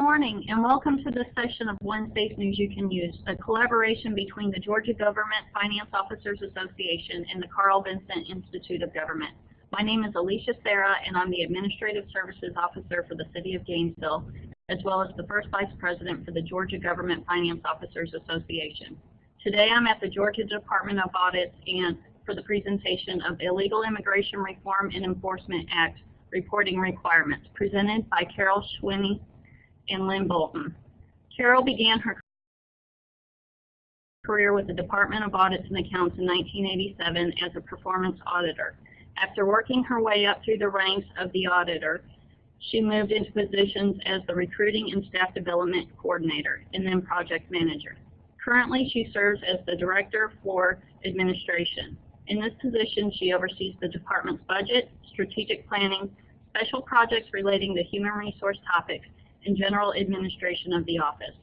morning and welcome to this session of Wednesday's News You Can Use, a collaboration between the Georgia Government Finance Officers Association and the Carl Vinson Institute of Government. My name is Alicia Serra and I'm the Administrative Services Officer for the City of Gainesville, as well as the First Vice President for the Georgia Government Finance Officers Association. Today I'm at the Georgia Department of Audit and for the presentation of Illegal Immigration Reform and Enforcement Act Reporting Requirements, presented by Carol Schwinny and Lynn Bolton. Carol began her career with the Department of Audits and Accounts in 1987 as a performance auditor. After working her way up through the ranks of the auditor, she moved into positions as the Recruiting and Staff Development Coordinator and then Project Manager. Currently, she serves as the Director for Administration. In this position, she oversees the department's budget, strategic planning, special projects relating to human resource topics, and general administration of the office.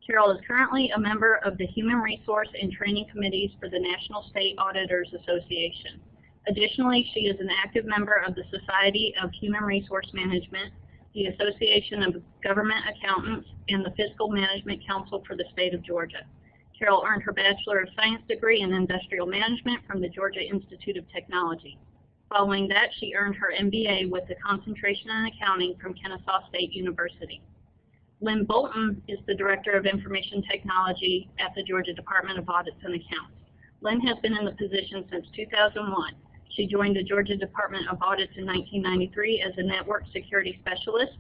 Carol is currently a member of the Human Resource and Training Committees for the National State Auditors Association. Additionally, she is an active member of the Society of Human Resource Management, the Association of Government Accountants, and the Fiscal Management Council for the state of Georgia. Carol earned her Bachelor of Science degree in Industrial Management from the Georgia Institute of Technology. Following that, she earned her MBA with a concentration in accounting from Kennesaw State University. Lynn Bolton is the Director of Information Technology at the Georgia Department of Audits and Accounts. Lynn has been in the position since 2001. She joined the Georgia Department of Audits in 1993 as a Network Security Specialist.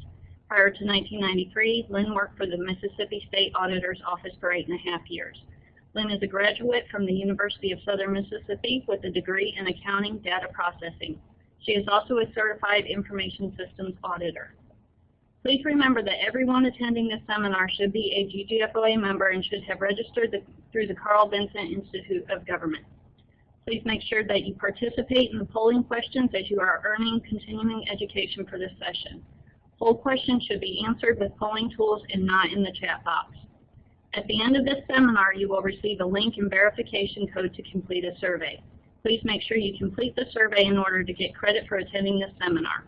Prior to 1993, Lynn worked for the Mississippi State Auditor's Office for 8.5 years. Lynn is a graduate from the University of Southern Mississippi with a degree in Accounting Data Processing. She is also a Certified Information Systems Auditor. Please remember that everyone attending this seminar should be a GGFOA member and should have registered through the Carl Vinson Institute of Government. Please make sure that you participate in the polling questions as you are earning continuing education for this session. Poll questions should be answered with polling tools and not in the chat box. At the end of this seminar, you will receive a link and verification code to complete a survey. Please make sure you complete the survey in order to get credit for attending this seminar.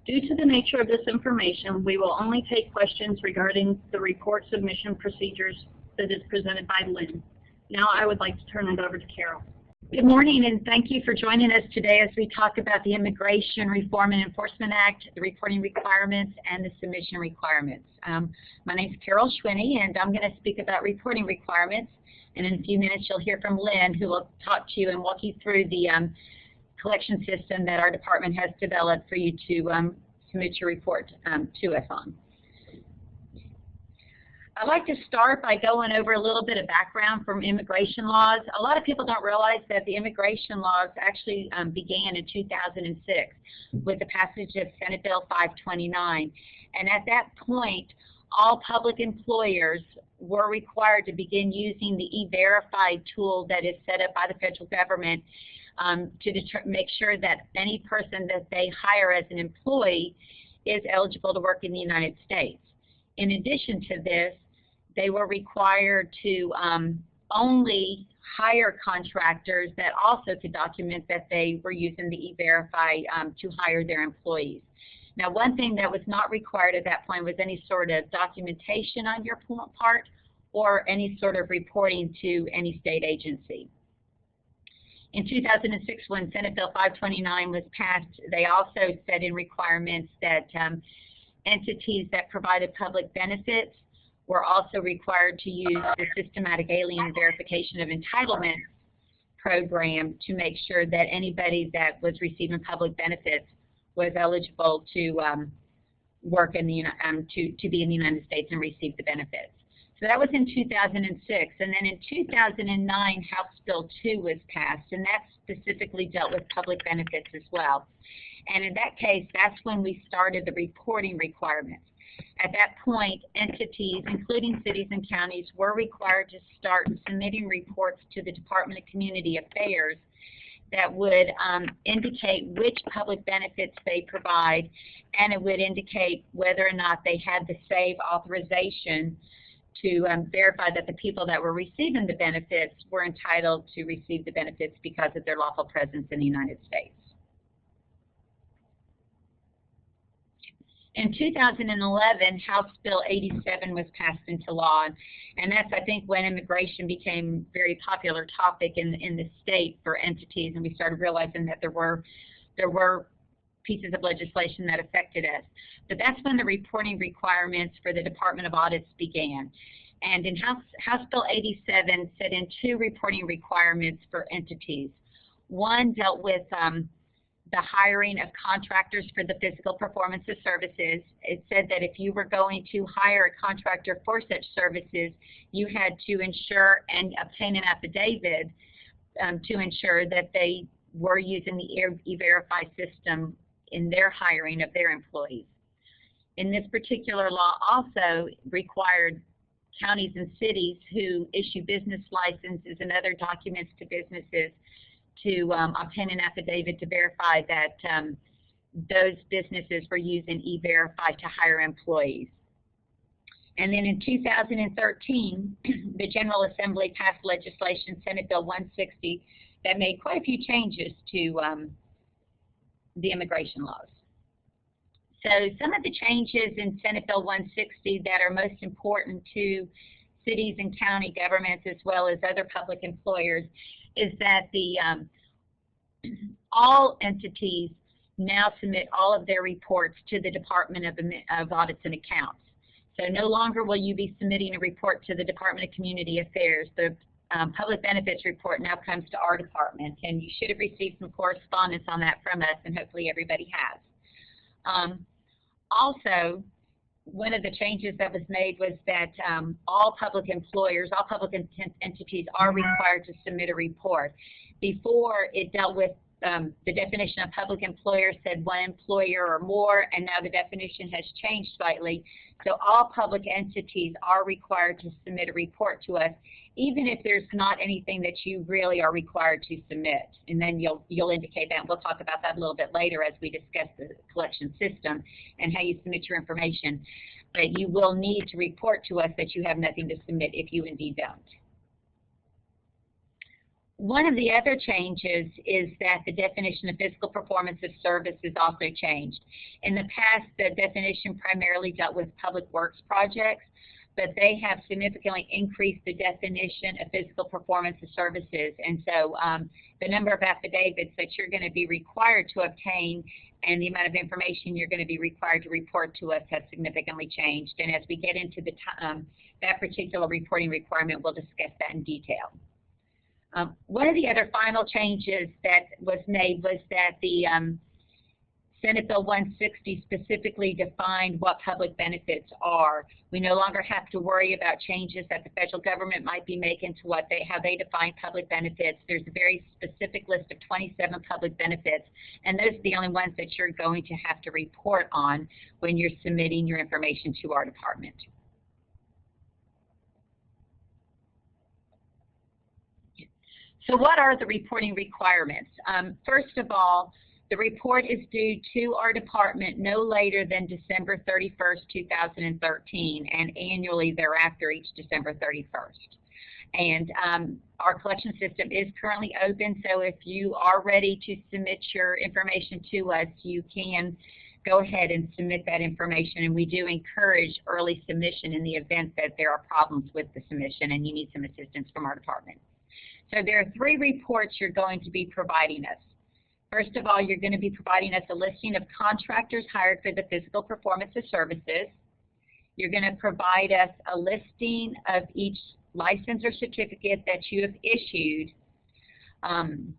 Due to the nature of this information, we will only take questions regarding the report submission procedures that is presented by Lynn. Now I would like to turn it over to Carol. Good morning, and thank you for joining us today as we talk about the Immigration Reform and Enforcement Act, the reporting requirements, and the submission requirements. My name is Carol Schwinny, and I'm going to speak about reporting requirements. And in a few minutes, you'll hear from Lynn, who will talk to you and walk you through the collection system that our department has developed for you to submit your report to us on. I'd like to start by going over a little bit of background from immigration laws. A lot of people don't realize that the immigration laws actually began in 2006 with the passage of Senate Bill 529. And at that point, all public employers were required to begin using the E-Verify tool that is set up by the federal government to make sure that any person that they hire as an employee is eligible to work in the United States. In addition to this, they were required to only hire contractors that also could document that they were using the E-Verify to hire their employees. Now, one thing that was not required at that point was any sort of documentation on your part or any sort of reporting to any state agency. In 2006, when Senate Bill 529 was passed, they also set in requirements that entities that provided public benefits were also required to use the Systematic Alien Verification of Entitlement program to make sure that anybody that was receiving public benefits was eligible to work in the to be in the United States and receive the benefits. So that was in 2006, and then in 2009, House Bill 2 was passed, and that specifically dealt with public benefits as well. And in that case, that's when we started the reporting requirements. At that point, entities, including cities and counties, were required to start submitting reports to the Department of Community Affairs that would indicate which public benefits they provide, and it would indicate whether or not they had the SAVE authorization to verify that the people that were receiving the benefits were entitled to receive the benefits because of their lawful presence in the United States. In 2011, House Bill 87 was passed into law, and that's, I think, when immigration became a very popular topic in the state for entities, and we started realizing that there were pieces of legislation that affected us. But that's when the reporting requirements for the Department of Audits began. And in House Bill 87 set in 2 reporting requirements for entities. One dealt with the hiring of contractors for the physical performance of services. It said that if you were going to hire a contractor for such services, you had to ensure and obtain an affidavit to ensure that they were using the E-Verify system in their hiring of their employees. In this particular law also required counties and cities who issue business licenses and other documents to businesses to obtain an affidavit to verify that those businesses were using E-Verify to hire employees. And then in 2013, the General Assembly passed legislation, Senate Bill 160, that made quite a few changes to the immigration laws. So some of the changes in Senate Bill 160 that are most important to cities and county governments as well as other public employers is that all entities now submit all of their reports to the Department of Audits and Accounts. So no longer will you be submitting a report to the Department of Community Affairs. The public benefits report now comes to our department, and you should have received some correspondence on that from us, and hopefully everybody has. Also, one of the changes that was made was that all public employers, all public entities are required to submit a report. Before, it dealt with the definition of public employer said one employer or more, and now the definition has changed slightly. So all public entities are required to submit a report to us, even if there's not anything that you really are required to submit. And then you'll indicate that. We'll talk about that a little bit later as we discuss the collection system and how you submit your information. But you will need to report to us that you have nothing to submit if you indeed don't. One of the other changes is that the definition of physical performance of service is also changed. In the past, the definition primarily dealt with public works projects, but they have significantly increased the definition of physical performance of services. And so the number of affidavits that you're going to be required to obtain and the amount of information you're going to be required to report to us has significantly changed. And as we get into that particular reporting requirement, we'll discuss that in detail. One of the other final changes that was made was that the Senate Bill 160 specifically defined what public benefits are. We no longer have to worry about changes that the federal government might be making to how they define public benefits. There's a very specific list of 27 public benefits, and those are the only ones that you're going to have to report on when you're submitting your information to our department. So what are the reporting requirements? First of all, the report is due to our department no later than December 31st, 2013, and annually thereafter each December 31st. And our collection system is currently open, so if you are ready to submit your information to us, you can go ahead and submit that information, and we do encourage early submission in the event that there are problems with the submission and you need some assistance from our department. So there are 3 reports you're going to be providing us. First of all, you're going to be providing us a listing of contractors hired for the physical performance of services. You're going to provide us a listing of each license or certificate that you have issued. And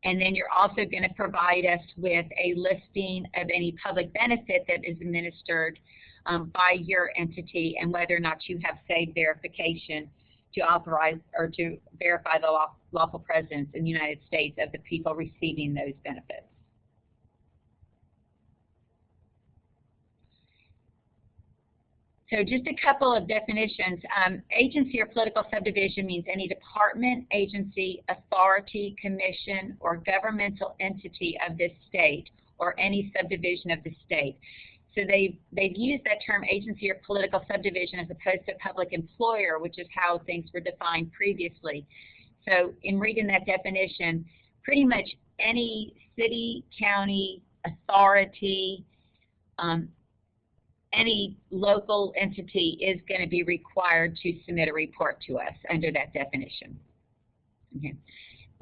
then you're also going to provide us with a listing of any public benefit that is administered by your entity and whether or not you have saved verification to authorize or to verify the lawful presence in the United States of the people receiving those benefits. So just a couple of definitions. Agency or political subdivision means any department, agency, authority, commission, or governmental entity of this state or any subdivision of the state. So they've used that term agency or political subdivision as opposed to public employer, which is how things were defined previously. So in reading that definition, pretty much any city, county, authority, any local entity is going to be required to submit a report to us under that definition. Okay.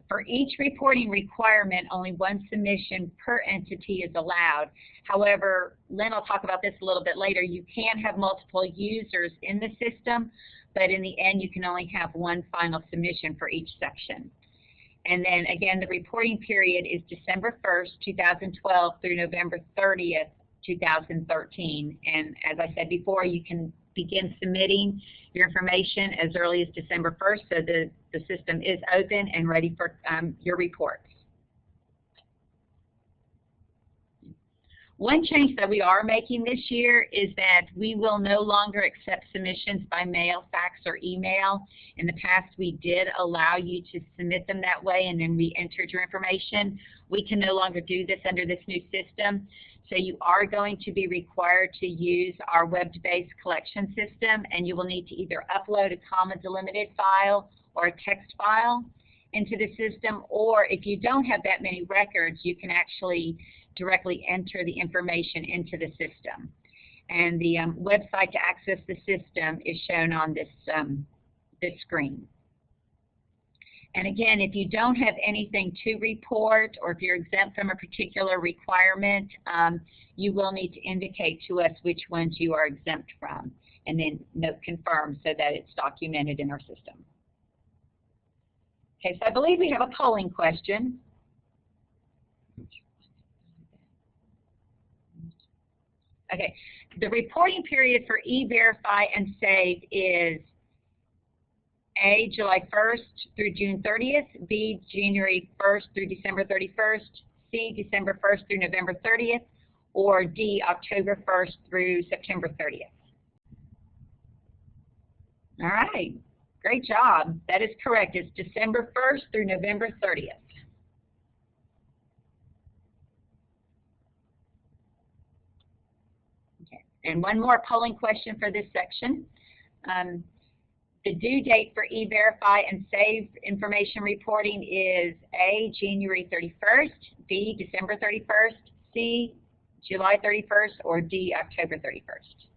For each reporting requirement, only one submission per entity is allowed. However, Lynn will talk about this a little bit later. You can have multiple users in the system, but in the end, you can only have one final submission for each section. And then again, the reporting period is December 1st, 2012 through November 30th, 2013. And as I said before, you can begin submitting your information as early as December 1st, so the system is open and ready for your reports. One change that we are making this year is that we will no longer accept submissions by mail, fax, or email. In the past, we did allow you to submit them that way, and then we entered your information. We can no longer do this under this new system. So you are going to be required to use our web-based collection system, and you will need to either upload a comma delimited file or a text file into the system, or if you don't have that many records, you can actually directly enter the information into the system. And the website to access the system is shown on this, this screen. And again, if you don't have anything to report, or if you're exempt from a particular requirement, you will need to indicate to us which ones you are exempt from, and then note confirm so that it's documented in our system. Okay, so I believe we have a polling question. Okay, the reporting period for E-Verify and SAVE is A, July 1st through June 30th, B, January 1st through December 31st, C, December 1st through November 30th, or D, October 1st through September 30th. All right, great job. That is correct. It's December 1st through November 30th. And one more polling question for this section. The due date for E-Verify and SAVE information reporting is A, January 31st, B, December 31st, C, July 31st, or D, October 31st.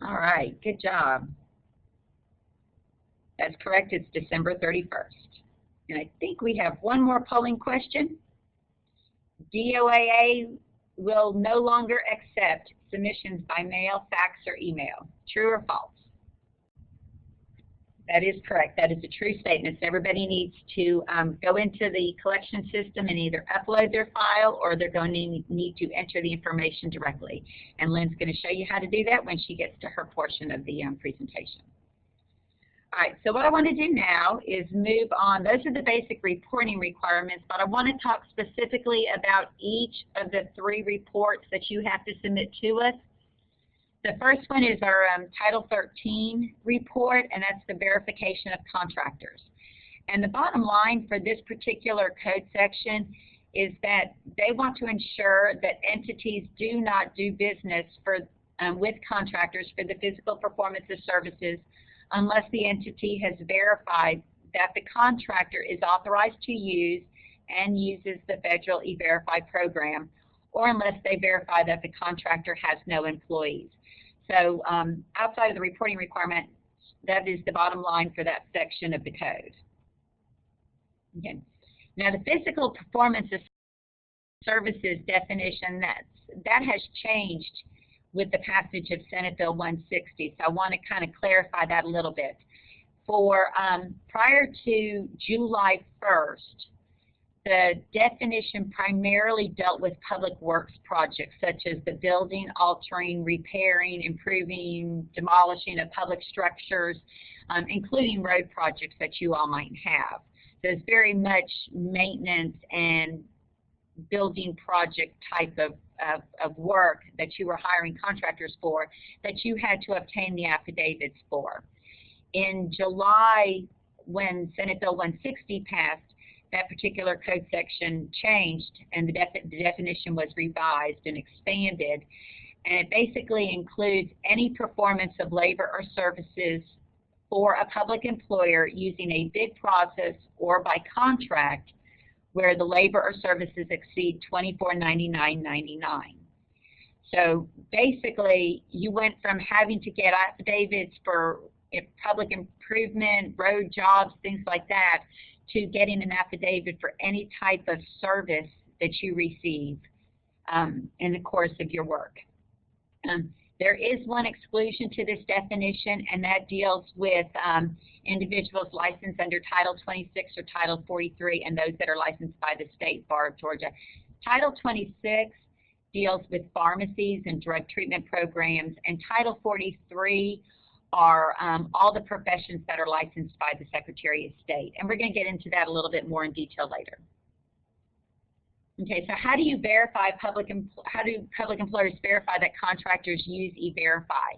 All right, good job. That's correct, it's December 31st. And I think we have one more polling question. DOAA will no longer accept submissions by mail, fax, or email. True or false? That is correct. That is a true statement. So everybody needs to go into the collection system and either upload their file, or they're going to need to enter the information directly. And Lynn's going to show you how to do that when she gets to her portion of the presentation. All right, so what I want to do now is move on. Those are the basic reporting requirements, but I want to talk specifically about each of the 3 reports that you have to submit to us. The first one is our Title 13 report, and that's the verification of contractors. And the bottom line for this particular code section is that they want to ensure that entities do not do business with contractors for the physical performance of services unless the entity has verified that the contractor is authorized to use and uses the federal E-Verify program, or unless they verify that the contractor has no employees. So outside of the reporting requirement, that is the bottom line for that section of the code. Okay. Now the physical performance of services definition, that has changed with the passage of Senate Bill 160. So I want to kind of clarify that a little bit. For prior to July 1st, the definition primarily dealt with public works projects such as the building, altering, repairing, improving, demolishing of public structures, including road projects that you all might have. So it's very much maintenance and building project type of work that you were hiring contractors for, that you had to obtain the affidavits for. In July, when Senate Bill 160 passed, that particular code section changed, and the definition was revised and expanded. And it basically includes any performance of labor or services for a public employer using a bid process or by contract where the labor or services exceed $24.99.99. So basically, you went from having to get affidavits for public improvement, road jobs, things like that, to getting an affidavit for any type of service that you receive in the course of your work. There is one exclusion to this definition, and that deals with individuals licensed under Title 26 or Title 43 and those that are licensed by the State Bar of Georgia. Title 26 deals with pharmacies and drug treatment programs, and Title 43 are all the professions that are licensed by the Secretary of State. And we're going to get into that a little bit more in detail later. Okay, so how do you verify how do public employers verify that contractors use E-Verify?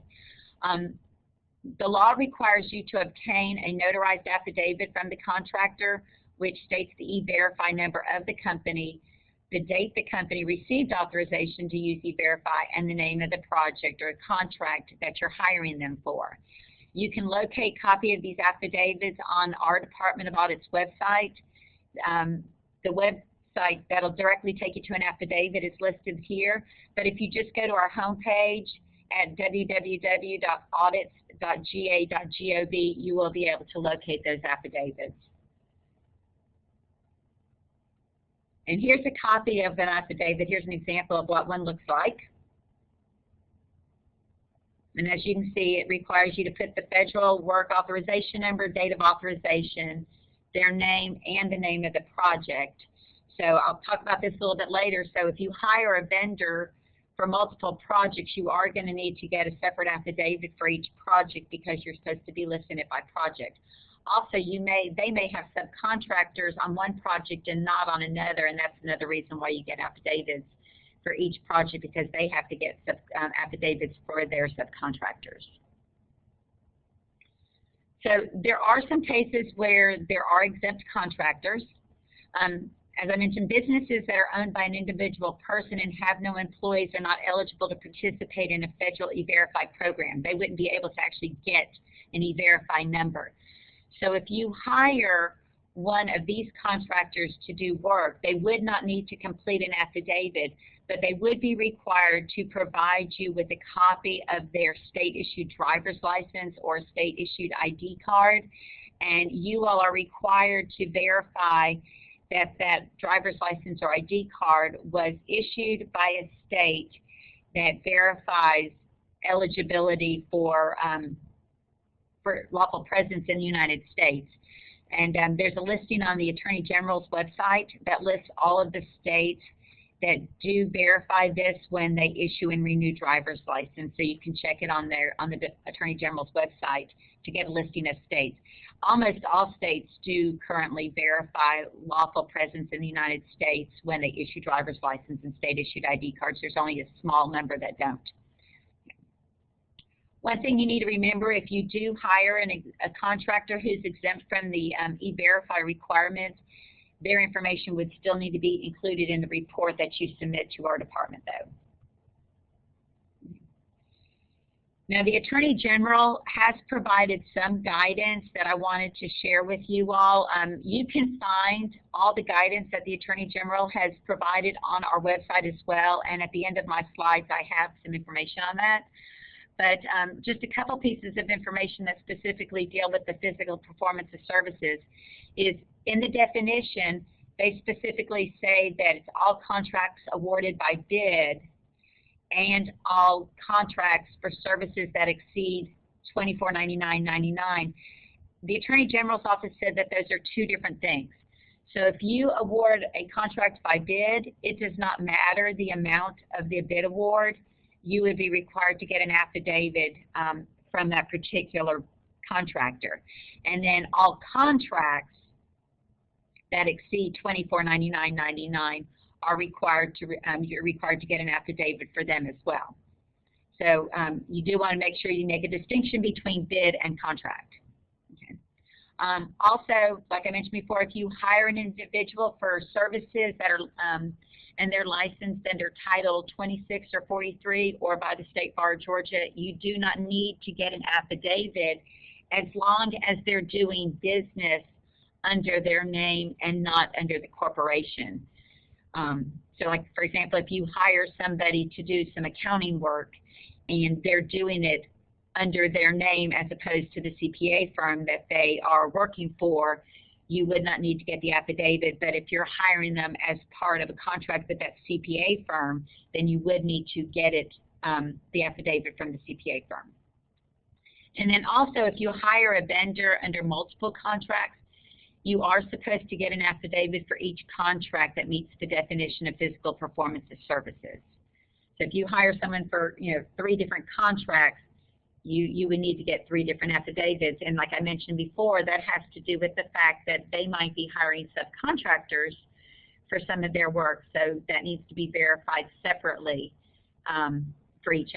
The law requires you to obtain a notarized affidavit from the contractor, which states the E-Verify number of the company, the date the company received authorization to use E-Verify, and the name of the project or contract that you're hiring them for. You can locate a copy of these affidavits on our Department of Audit's website. The website that'll directly take you to an affidavit is listed here, but if you just go to our homepage at www.audits.ga.gov, you will be able to locate those affidavits. And here's a copy of an affidavit. Here's an example of what one looks like. And as you can see, it requires you to put the federal work authorization number, date of authorization, their name, and the name of the project. So I'll talk about this a little bit later. So if you hire a vendor for multiple projects, you are going to need to get a separate affidavit for each project because you're supposed to be listing it by project. Also, they may have subcontractors on one project and not on another, and that's another reason why you get affidavits for each project, because they have to get affidavits for their subcontractors. So there are some cases where there are exempt contractors. As I mentioned, businesses that are owned by an individual person and have no employees are not eligible to participate in a federal E-Verify program. They wouldn't be able to actually get an E-Verify number. So if you hire one of these contractors to do work, they would not need to complete an affidavit, but they would be required to provide you with a copy of their state-issued driver's license or state-issued ID card, and you all are required to verify that that driver's license or ID card was issued by a state that verifies eligibility for lawful presence in the United States. And there's a listing on the Attorney General's website that lists all of the states that do verify this when they issue and renew driver's license. So you can check it on the Attorney General's website to get a listing of states. Almost all states do currently verify lawful presence in the United States when they issue driver's license and state-issued ID cards. There's only a small number that don't. One thing you need to remember, if you do hire a contractor who's exempt from the E-Verify requirements, their information would still need to be included in the report that you submit to our department, though. Now, the Attorney General has provided some guidance that I wanted to share with you all. You can find all the guidance that the Attorney General has provided on our website as well, and at the end of my slides, I have some information on that. But just a couple pieces of information that specifically deal with the physical performance of services is in the definition, they specifically say that it's all contracts awarded by bid and all contracts for services that exceed $24.99.99. The Attorney General's office said that those are two different things. So if you award a contract by bid, it does not matter the amount of the bid award. You would be required to get an affidavit from that particular contractor. And then all contracts that exceed $24.99.99 are required to you're required to get an affidavit for them as well. So you do want to make sure you make a distinction between bid and contract. Okay. Also, like I mentioned before, if you hire an individual for services that are and they're licensed under Title 26 or 43 or by the State Bar of Georgia, you do not need to get an affidavit as long as they're doing business under their name and not under the corporation. So like, for example, if you hire somebody to do some accounting work and they're doing it under their name as opposed to the CPA firm that they are working for, you would not need to get the affidavit. But if you're hiring them as part of a contract with that CPA firm, then you would need to get it, the affidavit from the CPA firm. And then also, if you hire a vendor under multiple contracts, you are supposed to get an affidavit for each contract that meets the definition of physical performance of services. So if you hire someone for 3 different contracts, you would need to get 3 different affidavits. And like I mentioned before, that has to do with the fact that they might be hiring subcontractors for some of their work, so that needs to be verified separately for each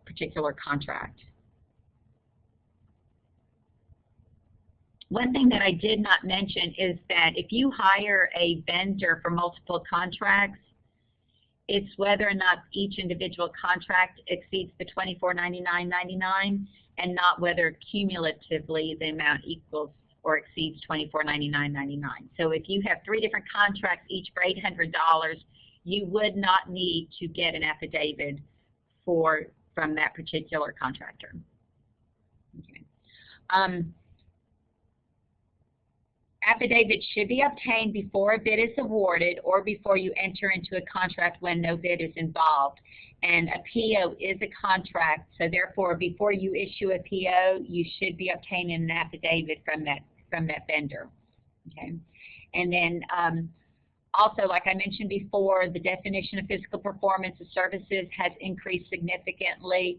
particular contract. One thing that I did not mention is that if you hire a vendor for multiple contracts, it's whether or not each individual contract exceeds the $24.99.99 and not whether cumulatively the amount equals or exceeds $24.99.99. So if you have 3 different contracts, each for $800, you would not need to get an affidavit from that particular contractor. Okay. Affidavits should be obtained before a bid is awarded or before you enter into a contract when no bid is involved. And a PO is a contract, so therefore before you issue a PO, you should be obtaining an affidavit from that vendor. Okay. And then also, like I mentioned before, the definition of physical performance of services has increased significantly.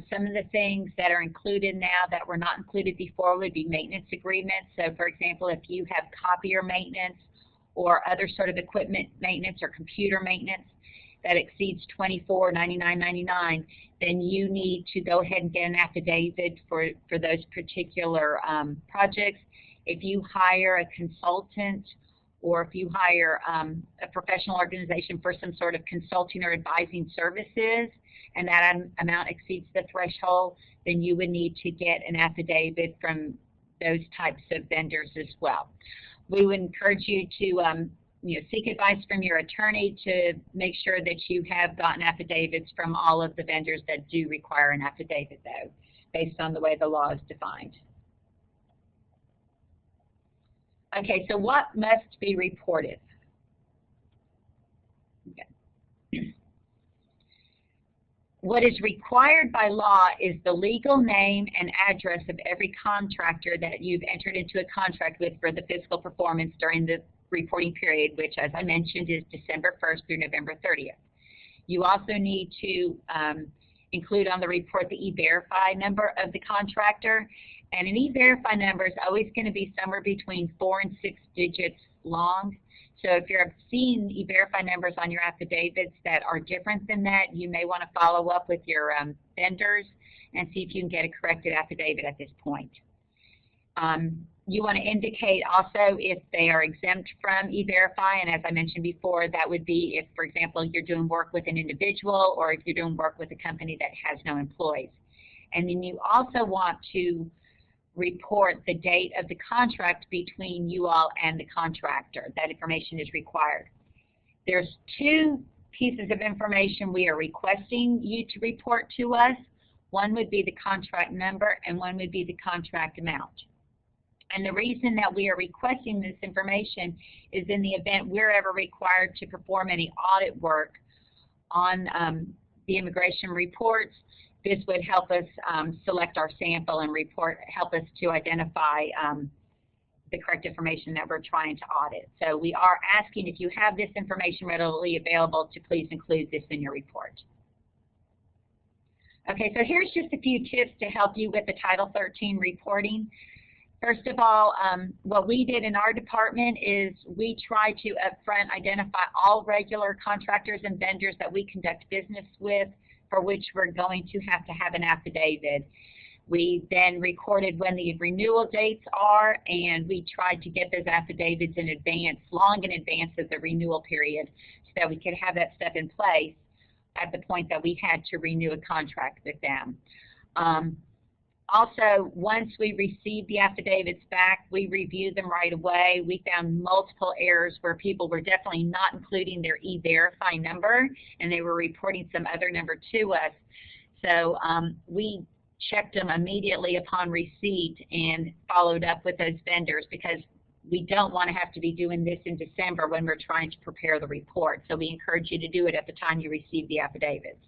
Some of the things that are included now that were not included before would be maintenance agreements. So for example, if you have copier maintenance or other sort of equipment maintenance or computer maintenance that exceeds $24.99.99, then you need to go ahead and get an affidavit for those particular projects. If you hire a consultant or if you hire a professional organization for some sort of consulting or advising services, and that amount exceeds the threshold, then you would need to get an affidavit from those types of vendors as well. We would encourage you to seek advice from your attorney to make sure that you have gotten affidavits from all of the vendors that do require an affidavit, though, based on the way the law is defined. Okay, so what must be reported? Okay. What is required by law is the legal name and address of every contractor that you've entered into a contract with for the physical performance during the reporting period, which, as I mentioned, is December 1st through November 30th. You also need to include on the report the E-Verify number of the contractor, and an E-Verify number is always going to be somewhere between 4 and 6 digits long. So if you're seeing E-Verify numbers on your affidavits that are different than that, you may want to follow up with your vendors and see if you can get a corrected affidavit at this point. You want to indicate also if they are exempt from E-Verify, and as I mentioned before, that would be if, for example, you're doing work with an individual or if you're doing work with a company that has no employees. And then you also want to report the date of the contract between you all and the contractor. That information is required. There's 2 pieces of information we are requesting you to report to us. One would be the contract number and one would be the contract amount. And the reason that we are requesting this information is in the event we're ever required to perform any audit work on the immigration reports, this would help us select our sample and help us to identify the correct information that we're trying to audit. So we are asking if you have this information readily available to please include this in your report. Okay, so here's just a few tips to help you with the Title 13 reporting. First of all, what we did in our department is we try to upfront identify all regular contractors and vendors that we conduct business with for which we're going to have an affidavit. We then recorded when the renewal dates are, and we tried to get those affidavits in advance, long in advance of the renewal period, so that we could have that stuff in place at the point that we had to renew a contract with them. Also, once we receive the affidavits back, we review them right away. We found multiple errors where people were definitely not including their E-Verify number, and they were reporting some other number to us. So we checked them immediately upon receipt and followed up with those vendors, because we don't want to have to be doing this in December when we're trying to prepare the report. So we encourage you to do it at the time you receive the affidavits.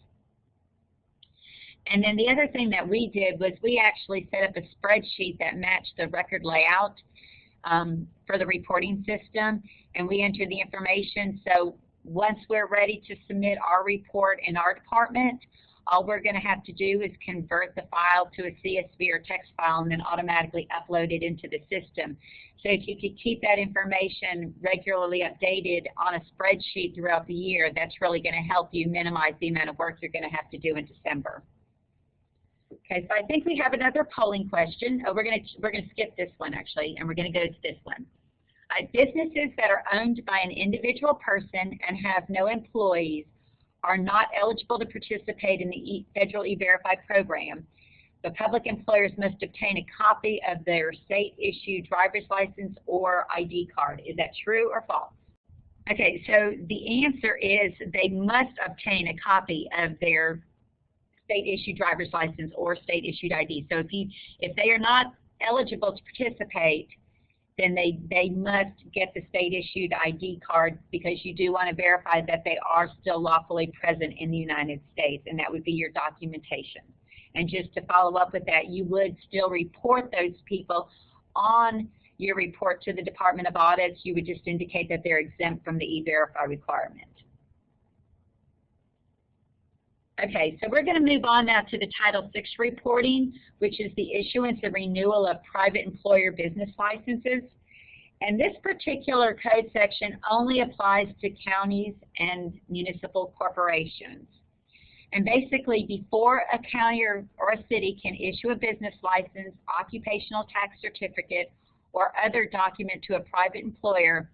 And then the other thing that we did was we actually set up a spreadsheet that matched the record layout for the reporting system, and we entered the information. So once we're ready to submit our report in our department, all we're going to have to do is convert the file to a CSV or text file and then automatically upload it into the system. So if you could keep that information regularly updated on a spreadsheet throughout the year, that's really going to help you minimize the amount of work you're going to have to do in December. Okay, so I think we have another polling question. Oh, we're going to skip this one actually, and we're going to go to this one. Businesses that are owned by an individual person and have no employees are not eligible to participate in the federal E-Verify program. The public employers must obtain a copy of their state-issued driver's license or ID card. Is that true or false? Okay, so the answer is they must obtain a copy of their state-issued driver's license or state-issued ID. So if they are not eligible to participate, then they must get the state-issued ID card, because you do want to verify that they are still lawfully present in the United States, and that would be your documentation. And just to follow up with that, you would still report those people on your report to the Department of Audits. You would just indicate that they're exempt from the E-Verify requirement. Okay, so we're going to move on now to the Title VI reporting, which is the issuance and renewal of private employer business licenses. And this particular code section only applies to counties and municipal corporations. And basically, before a county or a city can issue a business license, occupational tax certificate, or other document to a private employer,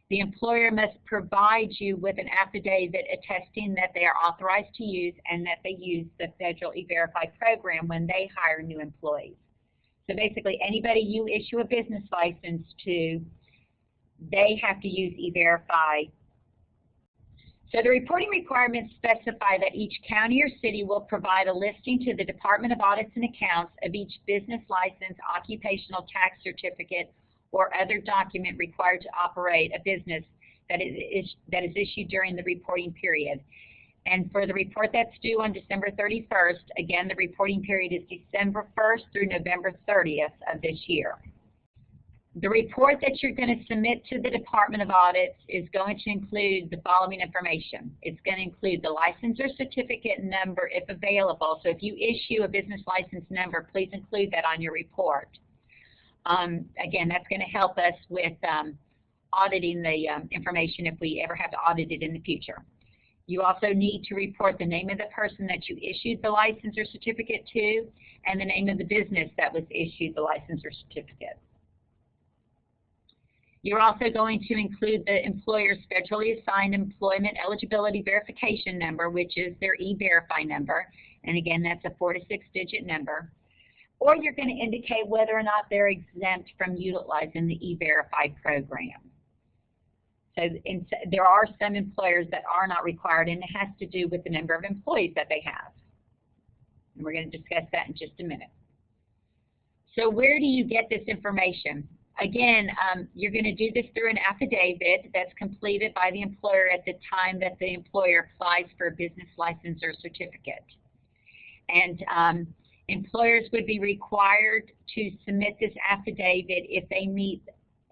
the employer must provide you with an affidavit attesting that they are authorized to use and that they use the federal E-Verify program when they hire new employees. So basically, anybody you issue a business license to, they have to use E-Verify. So the reporting requirements specify that each county or city will provide a listing to the Department of Audits and Accounts of each business license, occupational tax certificate, or other document required to operate a business that is issued during the reporting period. And for the report that's due on December 31st, again, the reporting period is December 1st through November 30th of this year. The report that you're going to submit to the Department of Audits is going to include the following information. It's going to include the license or certificate number if available. So if you issue a business license number, please include that on your report. Again, that's going to help us with auditing the information if we ever have to audit it in the future. You also need to report the name of the person that you issued the license or certificate to, and the name of the business that was issued the license or certificate. You're also going to include the employer's federally assigned employment eligibility verification number, which is their E-Verify number. And again, that's a 4- to 6-digit number. Or you're going to indicate whether or not they're exempt from utilizing the E-Verify program. So there are some employers that are not required, and it has to do with the number of employees that they have. And we're going to discuss that in just a minute. So where do you get this information? Again, you're going to do this through an affidavit that's completed by the employer at the time that the employer applies for a business license or certificate. And employers would be required to submit this affidavit if they meet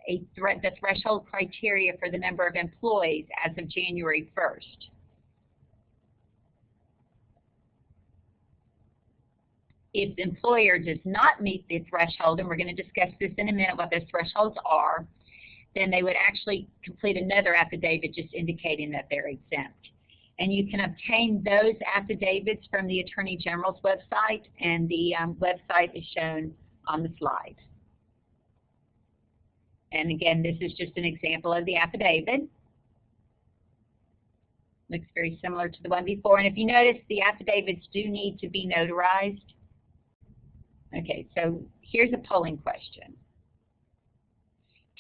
the threshold criteria for the number of employees as of January 1st. If the employer does not meet the threshold, and we're going to discuss this in a minute what those thresholds are, then they would actually complete another affidavit just indicating that they're exempt. And you can obtain those affidavits from the Attorney General's website, and the website is shown on the slide. And again, this is just an example of the affidavit. Looks very similar to the one before. And if you notice, the affidavits do need to be notarized. Okay, so here's a polling question.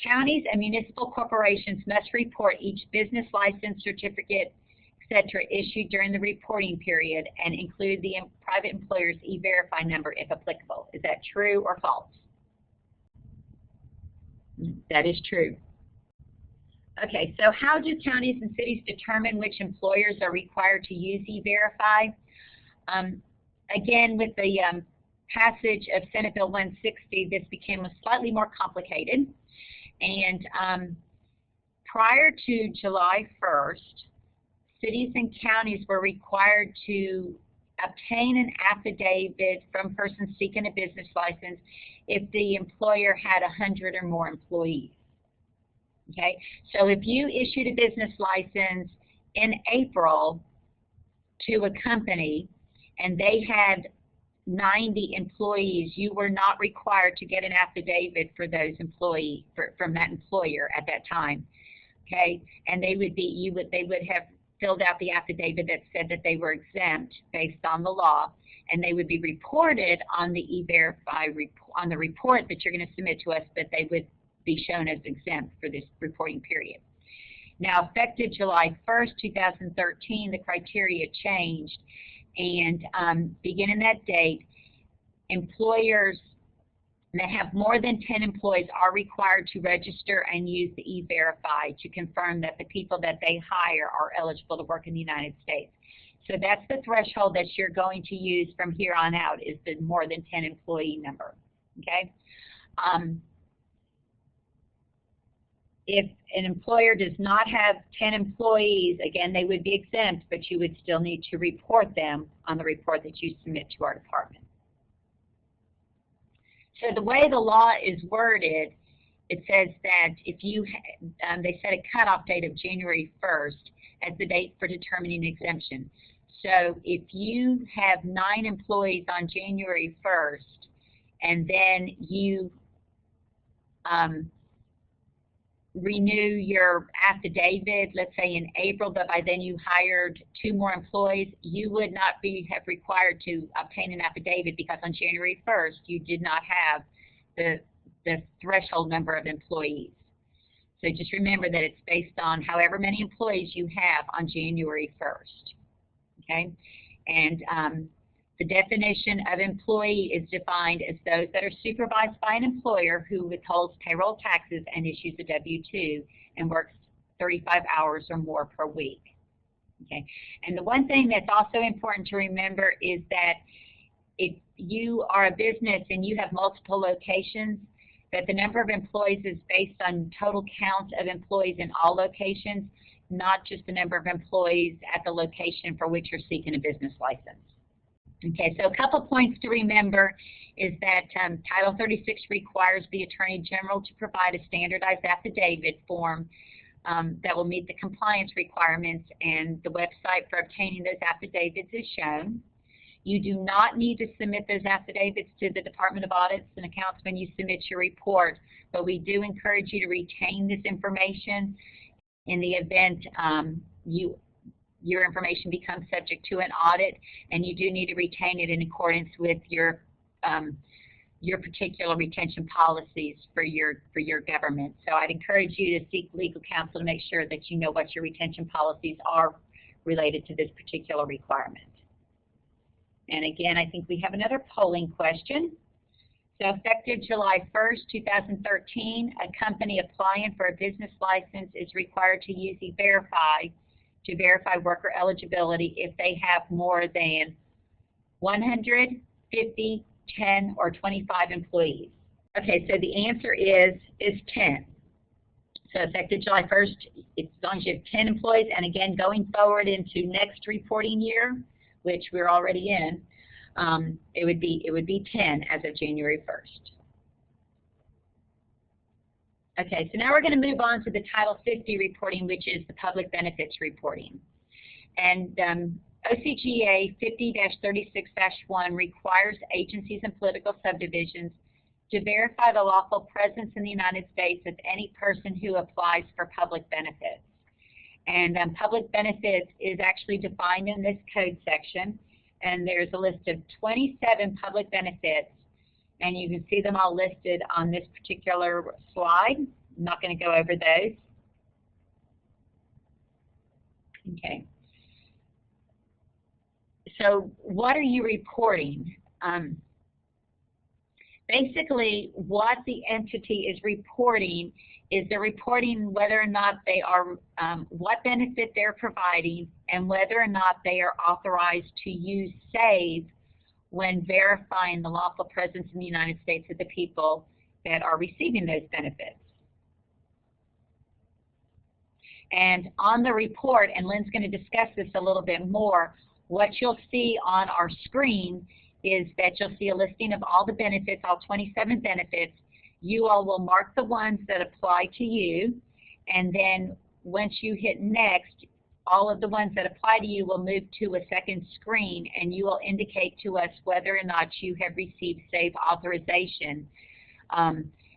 Counties and municipal corporations must report each business license, certificate, etc. issued during the reporting period and include the private employer's E-Verify number if applicable. Is that true or false? That is true. Okay, so how do counties and cities determine which employers are required to use E-Verify? Again, with the passage of Senate Bill 160, this became slightly more complicated. And prior to July 1st, cities and counties were required to obtain an affidavit from persons seeking a business license if the employer had 100 or more employees. Okay, so if you issued a business license in April to a company and they had 90 employees, you were not required to get an affidavit for those employees from that employer at that time. Okay, and they would have filled out the affidavit that said that they were exempt based on the law, and they would be reported on the E-Verify on the report that you're going to submit to us, that they would be shown as exempt for this reporting period. Now, effective July 1st, 2013, the criteria changed, and beginning that date, employers that have more than 10 employees are required to register and use the E-Verify to confirm that the people that they hire are eligible to work in the United States. So that's the threshold that you're going to use from here on out, is the more than 10 employee number. Okay. If an employer does not have 10 employees, again, they would be exempt, but you would still need to report them on the report that you submit to our department. So the way the law is worded, it says that if you, they set a cutoff date of January 1st as the date for determining exemption. So if you have 9 employees on January 1st, and then you renew your affidavit, let's say in April, but by then you hired 2 more employees, you would not have required to obtain an affidavit because on January 1st you did not have the threshold number of employees. So just remember that it's based on however many employees you have on January 1st. Okay, and the definition of employee is defined as those that are supervised by an employer who withholds payroll taxes and issues a W-2 and works 35 hours or more per week. Okay, and the one thing that's also important to remember is that if you are a business and you have multiple locations, that the number of employees is based on total count of employees in all locations, not just the number of employees at the location for which you're seeking a business license. Okay, so a couple points to remember is that Title 36 requires the Attorney General to provide a standardized affidavit form that will meet the compliance requirements, and the website for obtaining those affidavits is shown. You do not need to submit those affidavits to the Department of Audits and Accounts when you submit your report, but we do encourage you to retain this information in the event your information becomes subject to an audit, and you do need to retain it in accordance with your particular retention policies for your government. So I'd encourage you to seek legal counsel to make sure that you know what your retention policies are related to this particular requirement. And again, I think we have another polling question. So effective July 1st, 2013, a company applying for a business license is required to use E-Verify to verify worker eligibility if they have more than 100, 50, 10, or 25 employees. Okay, so the answer is 10. So effective July 1st, as long as you have 10 employees, and again, going forward into next reporting year, which we're already in, it would be 10 as of January 1st. Okay, so now we're going to move on to the Title 50 reporting, which is the public benefits reporting. And OCGA 50-36-1 requires agencies and political subdivisions to verify the lawful presence in the United States of any person who applies for public benefits. And public benefits is actually defined in this code section, and there's a list of 27 public benefits and you can see them all listed on this particular slide. I'm not going to go over those. Okay. So what are you reporting? Basically, what the entity is reporting is they're reporting whether or not they are, what benefit they're providing, and whether or not they are authorized to use SAVE when verifying the lawful presence in the United States of the people that are receiving those benefits. And on the report, and Lynn's going to discuss this a little bit more, what you'll see on our screen is that you'll see a listing of all the benefits, all 27 benefits. You all will mark the ones that apply to you, and then once you hit next, all of the ones that apply to you will move to a second screen, and you will indicate to us whether or not you have received SAVE authorization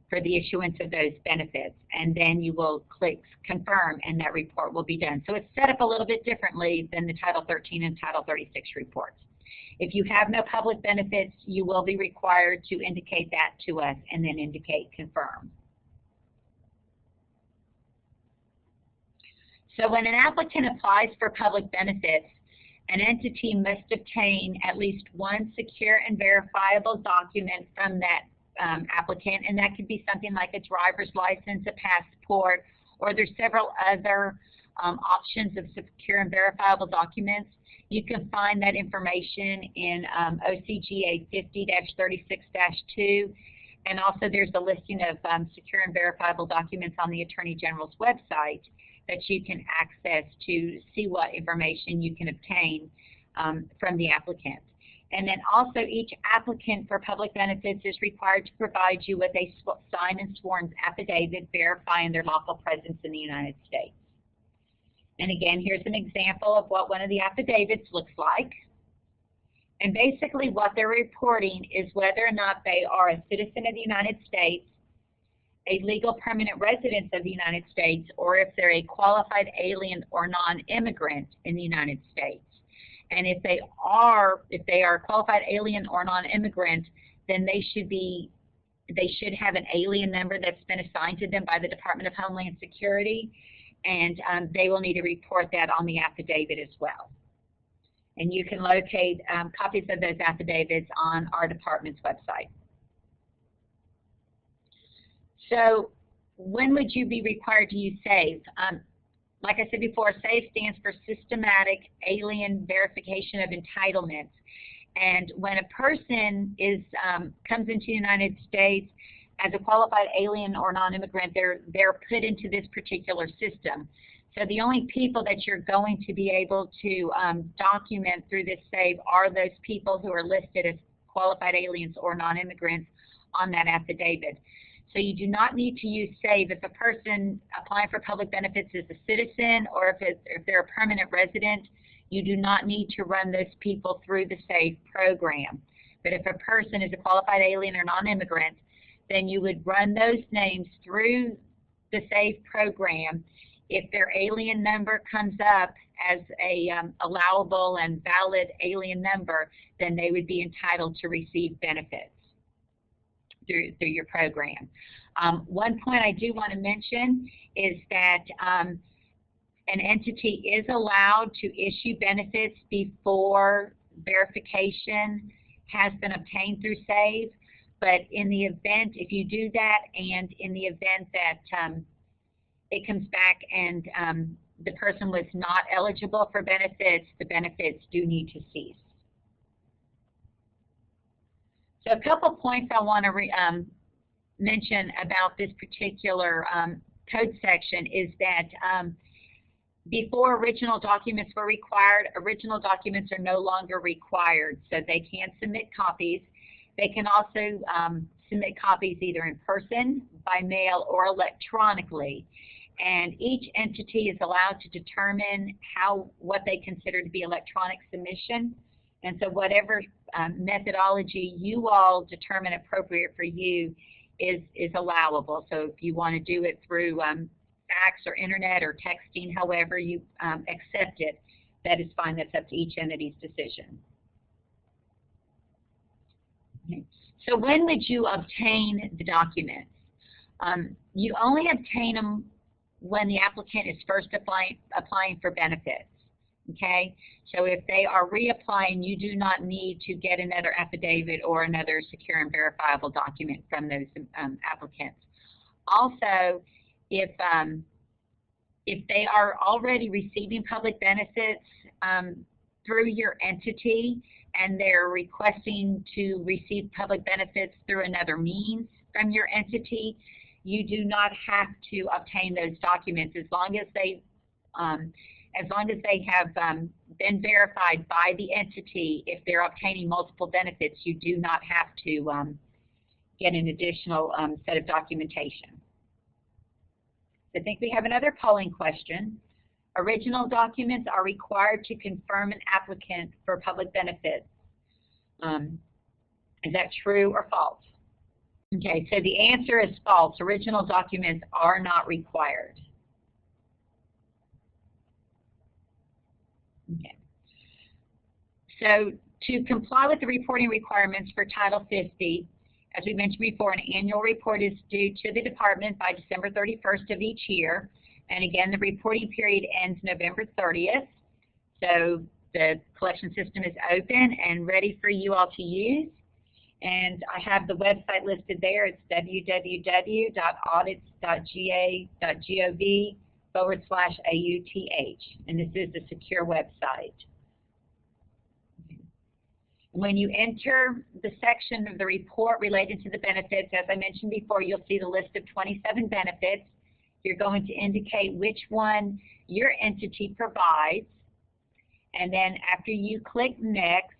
for the issuance of those benefits. And then you will click confirm, and that report will be done. So it's set up a little bit differently than the Title 13 and Title 36 reports. If you have no public benefits, you will be required to indicate that to us and then indicate confirm. So when an applicant applies for public benefits, an entity must obtain at least one secure and verifiable document from that applicant, and that could be something like a driver's license, a passport, or there's several other options of secure and verifiable documents. You can find that information in OCGA 50-36-2, and also there's a listing of secure and verifiable documents on the Attorney General's website that you can access to see what information you can obtain from the applicant. And then also each applicant for public benefits is required to provide you with a signed and sworn affidavit verifying their lawful presence in the United States. And again, here's an example of what one of the affidavits looks like. And basically what they're reporting is whether or not they are a citizen of the United States, a legal permanent resident of the United States, or if they're a qualified alien or non-immigrant in the United States. And if they are a qualified alien or non-immigrant, then they should have an alien number that's been assigned to them by the Department of Homeland Security, and they will need to report that on the affidavit as well. And you can locate copies of those affidavits on our department's website. So when would you be required to use SAVE? Like I said before, SAVE stands for Systematic Alien Verification of Entitlements. And when a person comes into the United States as a qualified alien or non-immigrant, they're put into this particular system. So the only people that you're going to be able to document through this SAVE are those people who are listed as qualified aliens or non-immigrants on that affidavit. So you do not need to use SAVE if a person applying for public benefits is a citizen, or if they're a permanent resident. You do not need to run those people through the SAVE program. But if a person is a qualified alien or non-immigrant, then you would run those names through the SAVE program. If their alien number comes up as a allowable and valid alien number, then they would be entitled to receive benefits through your program. One point I do want to mention is that an entity is allowed to issue benefits before verification has been obtained through SAVE, but in the event, if you do that, and in the event that it comes back and the person was not eligible for benefits, the benefits do need to cease. So a couple points I want to mention about this particular code section is that before original documents were required, original documents are no longer required, so they can submit copies. They can also submit copies either in person, by mail, or electronically. And each entity is allowed to determine what they consider to be electronic submission. And so whatever methodology you all determine appropriate for you is allowable. So if you want to do it through fax or internet or texting, however you accept it, that is fine. That's up to each entity's decision. Okay. So when would you obtain the documents? You only obtain them when the applicant is first applying for benefits. Okay, so if they are reapplying, you do not need to get another affidavit or another secure and verifiable document from those applicants. Also, if they are already receiving public benefits through your entity and they're requesting to receive public benefits through another means from your entity, you do not have to obtain those documents as long as they have been verified by the entity. If they're obtaining multiple benefits, you do not have to get an additional set of documentation. I think we have another polling question. Original documents are required to confirm an applicant for public benefits. Is that true or false? Okay, so the answer is false. Original documents are not required. Okay. So to comply with the reporting requirements for Title 50, as we mentioned before, an annual report is due to the department by December 31st of each year. And again, the reporting period ends November 30th. So the collection system is open and ready for you all to use. And I have the website listed there. It's www.audits.ga.gov/AUTH. And this is a secure website. When you enter the section of the report related to the benefits, as I mentioned before, you'll see the list of 27 benefits. You're going to indicate which one your entity provides. And then after you click Next,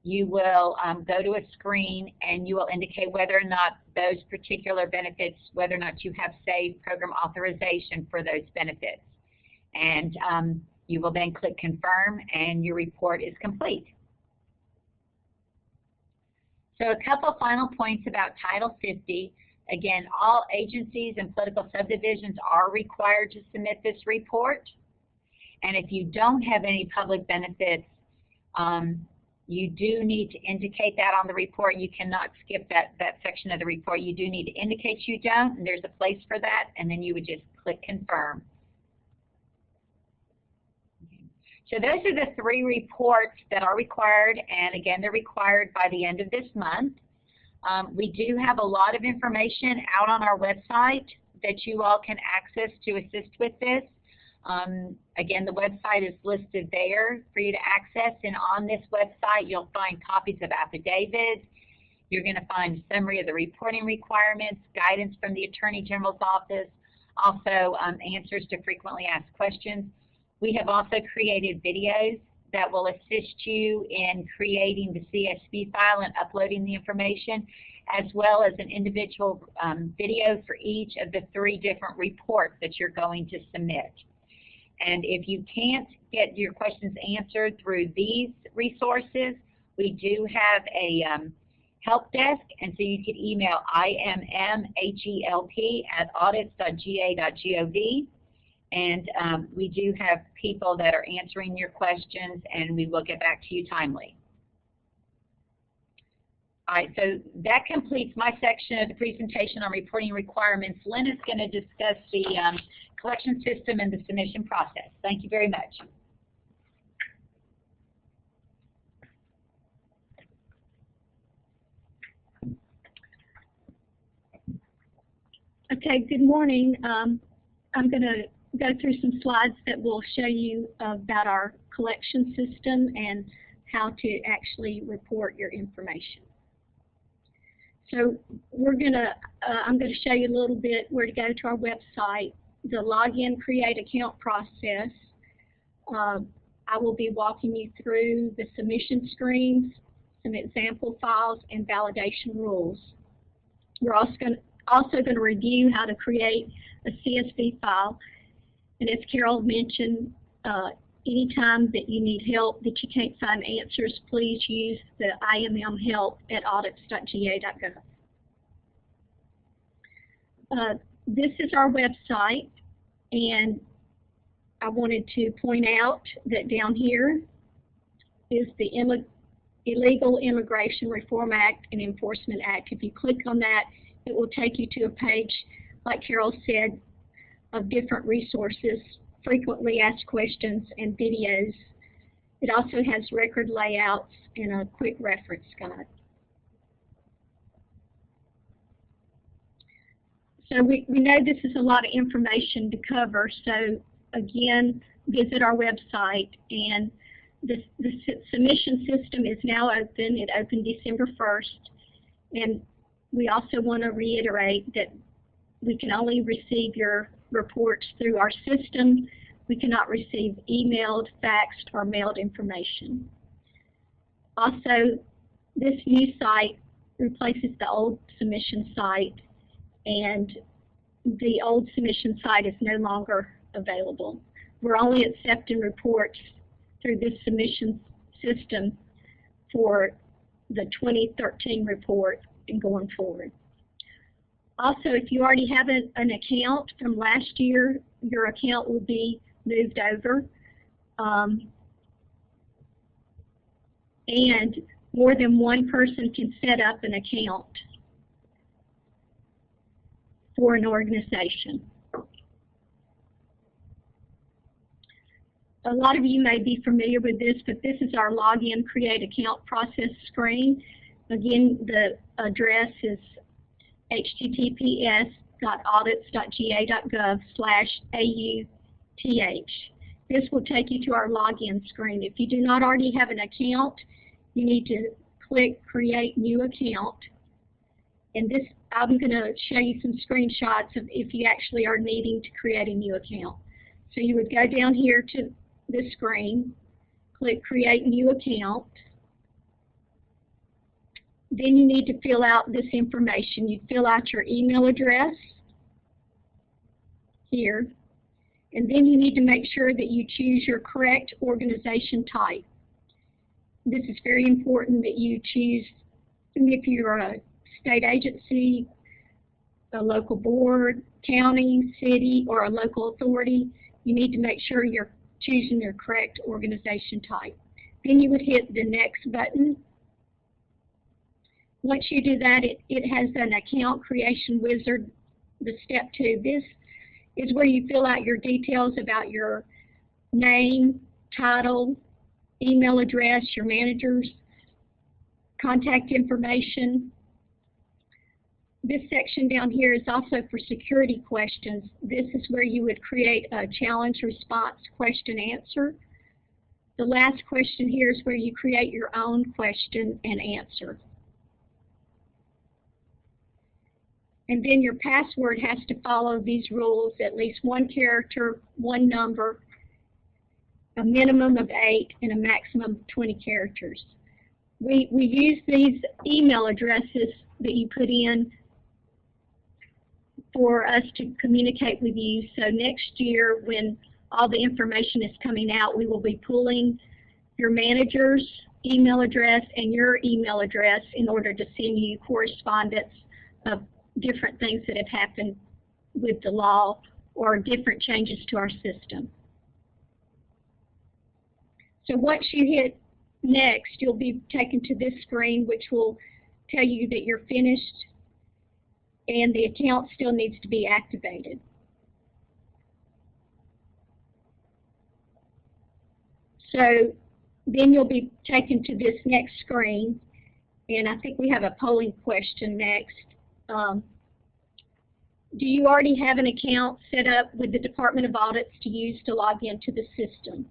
you will go to a screen and you will indicate whether or not those particular benefits, whether or not you have saved program authorization for those benefits. And you will then click Confirm and your report is complete. So a couple final points about Title 50. Again, all agencies and political subdivisions are required to submit this report. And if you don't have any public benefits, you do need to indicate that on the report. You cannot skip that section of the report. You do need to indicate you don't, and there's a place for that, and then you would just click Confirm. So those are the 3 reports that are required, and again, they're required by the end of this month. We do have a lot of information out on our website that you all can access to assist with this. Again, the website is listed there for you to access, and on this website you'll find copies of affidavits. You're going to find a summary of the reporting requirements, guidance from the Attorney General's office, also answers to frequently asked questions. We have also created videos that will assist you in creating the CSV file and uploading the information, as well as an individual video for each of the 3 different reports that you're going to submit. And if you can't get your questions answered through these resources, we do have a help desk, and so you can email immhelp@audits.ga.gov. And we do have people that are answering your questions, and we will get back to you timely. All right, so that completes my section of the presentation on reporting requirements. Lynn is going to discuss the collection system and the submission process. Thank you very much. Okay, good morning. I'm going to go through some slides that will show you about our collection system and how to actually report your information. So I'm going to show you a little bit where to go to our website, the login, create account process. I will be walking you through the submission screens, some example files, and validation rules. We're also going to review how to create a CSV file. And as Carol mentioned, anytime that you need help that you can't find answers, please use the IMM help at audits.ga.gov. This is our website, and I wanted to point out that down here is the Illegal Immigration Reform Act and Enforcement Act. If you click on that, it will take you to a page, like Carol said, of different resources, frequently asked questions, and videos. It also has record layouts and a quick reference guide. So we know this is a lot of information to cover, so again, visit our website. And the submission system is now open. It opened December 1st. And we also want to reiterate that we can only receive your reports through our system. We cannot receive emailed, faxed, or mailed information. Also, this new site replaces the old submission site, and the old submission site is no longer available. We're only accepting reports through this submission system for the 2013 report and going forward. Also, if you already have an account from last year, your account will be moved over. And more than one person can set up an account for an organization. A lot of you may be familiar with this, but this is our login create account process screen. Again, the address is https://audits.ga.gov/AUTH. This will take you to our login screen. If you do not already have an account, you need to click Create New Account. And this, I'm going to show you some screenshots of if you actually are needing to create a new account. So you would go down here to this screen, click Create New Account. Then you need to fill out this information. You fill out your email address here, and then you need to make sure that you choose your correct organization type. This is very important that you choose, if you're a state agency, a local board, county, city, or a local authority, you need to make sure you're choosing your correct organization type. Then you would hit the Next button. Once you do that, it has an account creation wizard, the step 2. This is where you fill out your details about your name, title, email address, your manager's contact information. This section down here is also for security questions. This is where you would create a challenge response question answer. The last question here is where you create your own question and answer. And then your password has to follow these rules, at least 1 character, 1 number, a minimum of 8, and a maximum of 20 characters. We use these email addresses that you put in for us to communicate with you. So next year, when all the information is coming out, we will be pulling your manager's email address and your email address in order to send you correspondence of different things that have happened with the law or different changes to our system. So once you hit Next, you'll be taken to this screen, which will tell you that you're finished and the account still needs to be activated. So then you'll be taken to this next screen, and I think we have a polling question next. Do you already have an account set up with the Department of Audits to use to log into the system?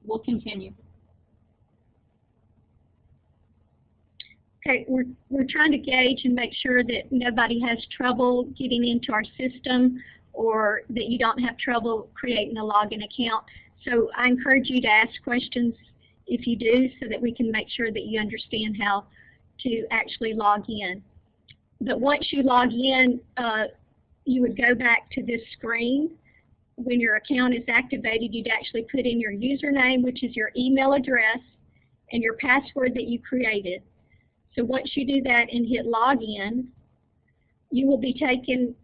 We'll continue. Okay, we're trying to gauge and make sure that nobody has trouble getting into our system or that you don't have trouble creating a login account. So I encourage you to ask questions if you do so that we can make sure that you understand how to actually log in. But once you log in, you would go back to this screen. When your account is activated, you'd actually put in your username, which is your email address, and your password that you created. So once you do that and hit login, you will be taken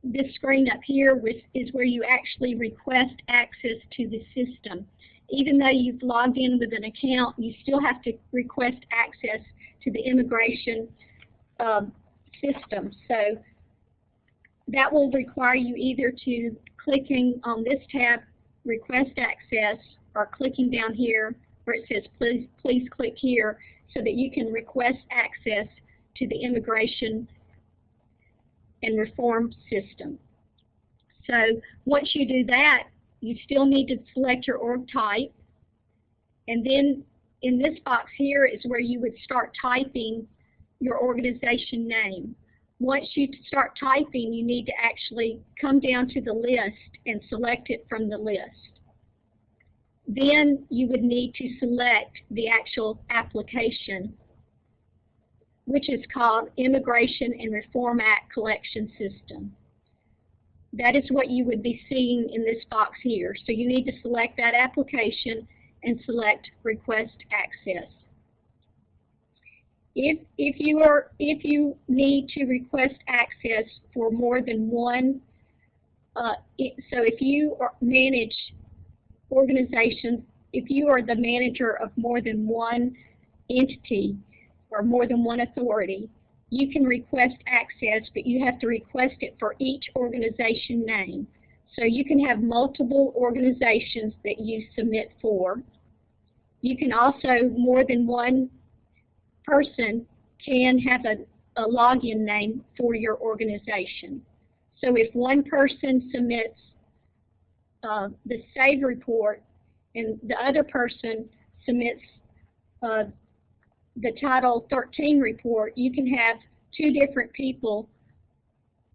this screen up here is where you actually request access to the system. Even though you've logged in with an account, you still have to request access to the immigration system. So that will require you either to clicking on this tab, Request Access, or clicking down here where it says please click here, so that you can request access to the immigration and reform system. So once you do that, you still need to select your org type, and then in this box here is where you would start typing your organization name. Once you start typing, you need to actually come down to the list and select it from the list. Then you would need to select the actual application, which is called Immigration and Reform Act Collection System. That is what you would be seeing in this box here. So you need to select that application and select Request Access. If you need to request access for more than one, so if you manage organizations, if you are the manager of more than one entity or more than one authority, you can request access, but you have to request it for each organization name. So you can have multiple organizations that you submit for. You can also, more than one person can have a login name for your organization. So if one person submits the SAVE report and the other person submits the Title 13 report, you can have two different people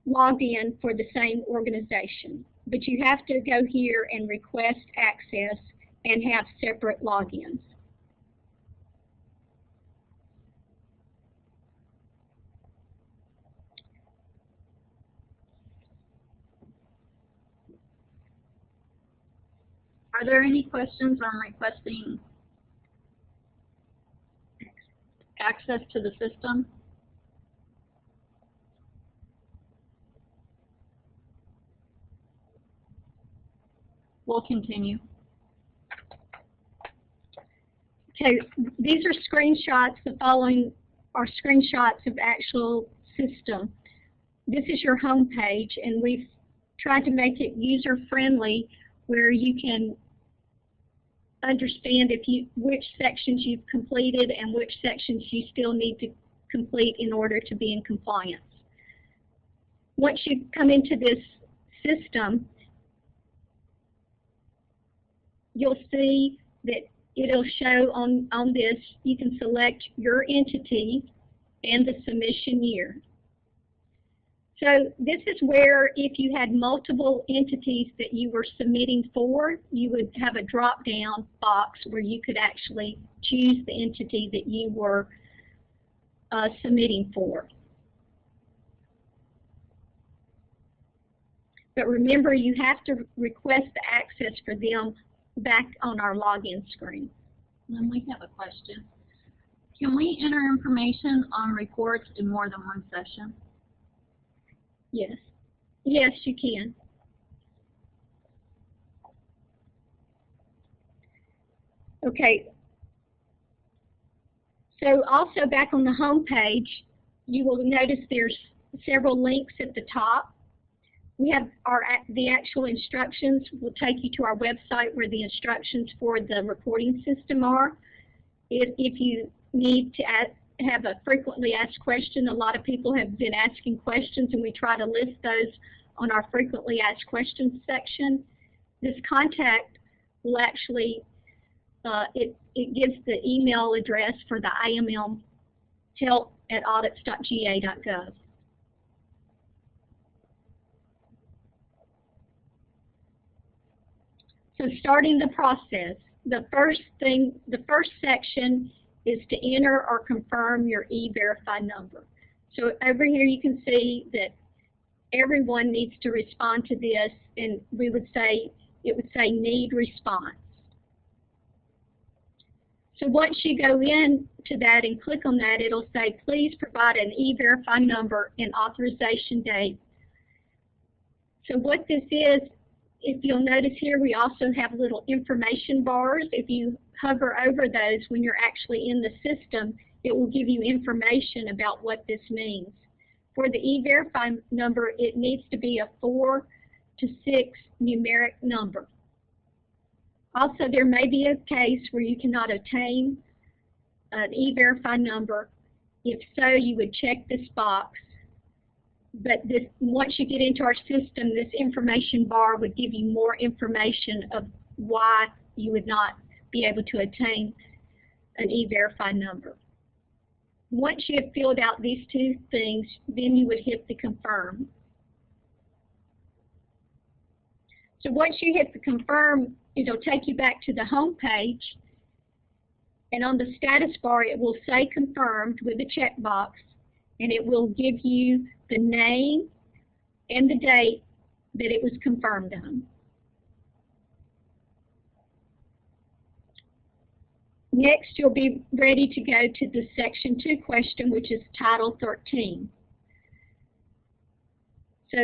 logged in for the same organization. But you have to go here and request access and have separate logins. Are there any questions on requesting access to the system? We'll continue. Okay, these are screenshots. The following are screenshots of actual system. This is your home page, and we've tried to make it user-friendly where you can understand which sections you've completed and which sections you still need to complete in order to be in compliance. Once you come into this system, you'll see that it'll show on this, you can select your entity and the submission year. So this is where if you had multiple entities that you were submitting for, you would have a drop-down box where you could actually choose the entity that you were submitting for. But remember, you have to request the access for them back on our login screen. Then we have a question. Can we enter information on reports in more than one session? Yes. Yes, you can. Okay. So also back on the home page, you will notice there's several links at the top. We have the actual instructions will take you to our website where the instructions for the reporting system are. If you need to have a frequently asked question, a lot of people have been asking questions, and we try to list those on our frequently asked questions section. This contact will actually, it gives the email address for the IMM help@audits.ga.gov. So starting the process, the first section is to enter or confirm your E-Verify number. So over here you can see that everyone needs to respond to this, and it would say need response. So once you go into that and click on that, it'll say please provide an E-Verify number and authorization date So what this is, if you'll notice here, we also have little information bars. If you hover over those when you're actually in the system, it will give you information about what this means. For the E-Verify number, it needs to be a 4 to 6 numeric number. Also, there may be a case where you cannot obtain an E-Verify number. If so, you would check this box. But once you get into our system, this information bar would give you more information of why you would not be able to attain an E-Verify number. Once you have filled out these two things, then you would hit the confirm. So once you hit the confirm, it'll take you back to the home page, and on the status bar it will say confirmed with a checkbox, and it will give you the name and the date that it was confirmed on. Next, you'll be ready to go to the Section 2 question, which is Title 13. So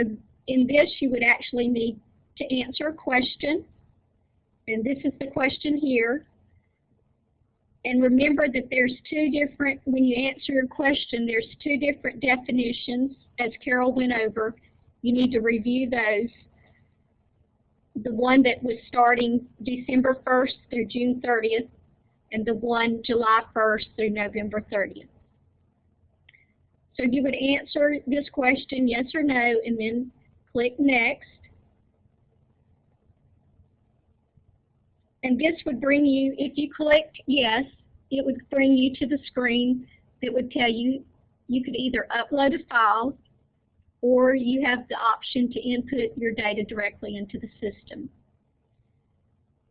in this, you would actually need to answer a question, and this is the question here. And remember that there's two different, when you answer a question, there's two different definitions, as Carol went over. You need to review those. The one that was starting December 1st through June 30th, and the one July 1st through November 30th. So you would answer this question, yes or no, and then click Next. And this would bring you, if you clicked yes, it would bring you to the screen that would tell you you could either upload a file or you have the option to input your data directly into the system.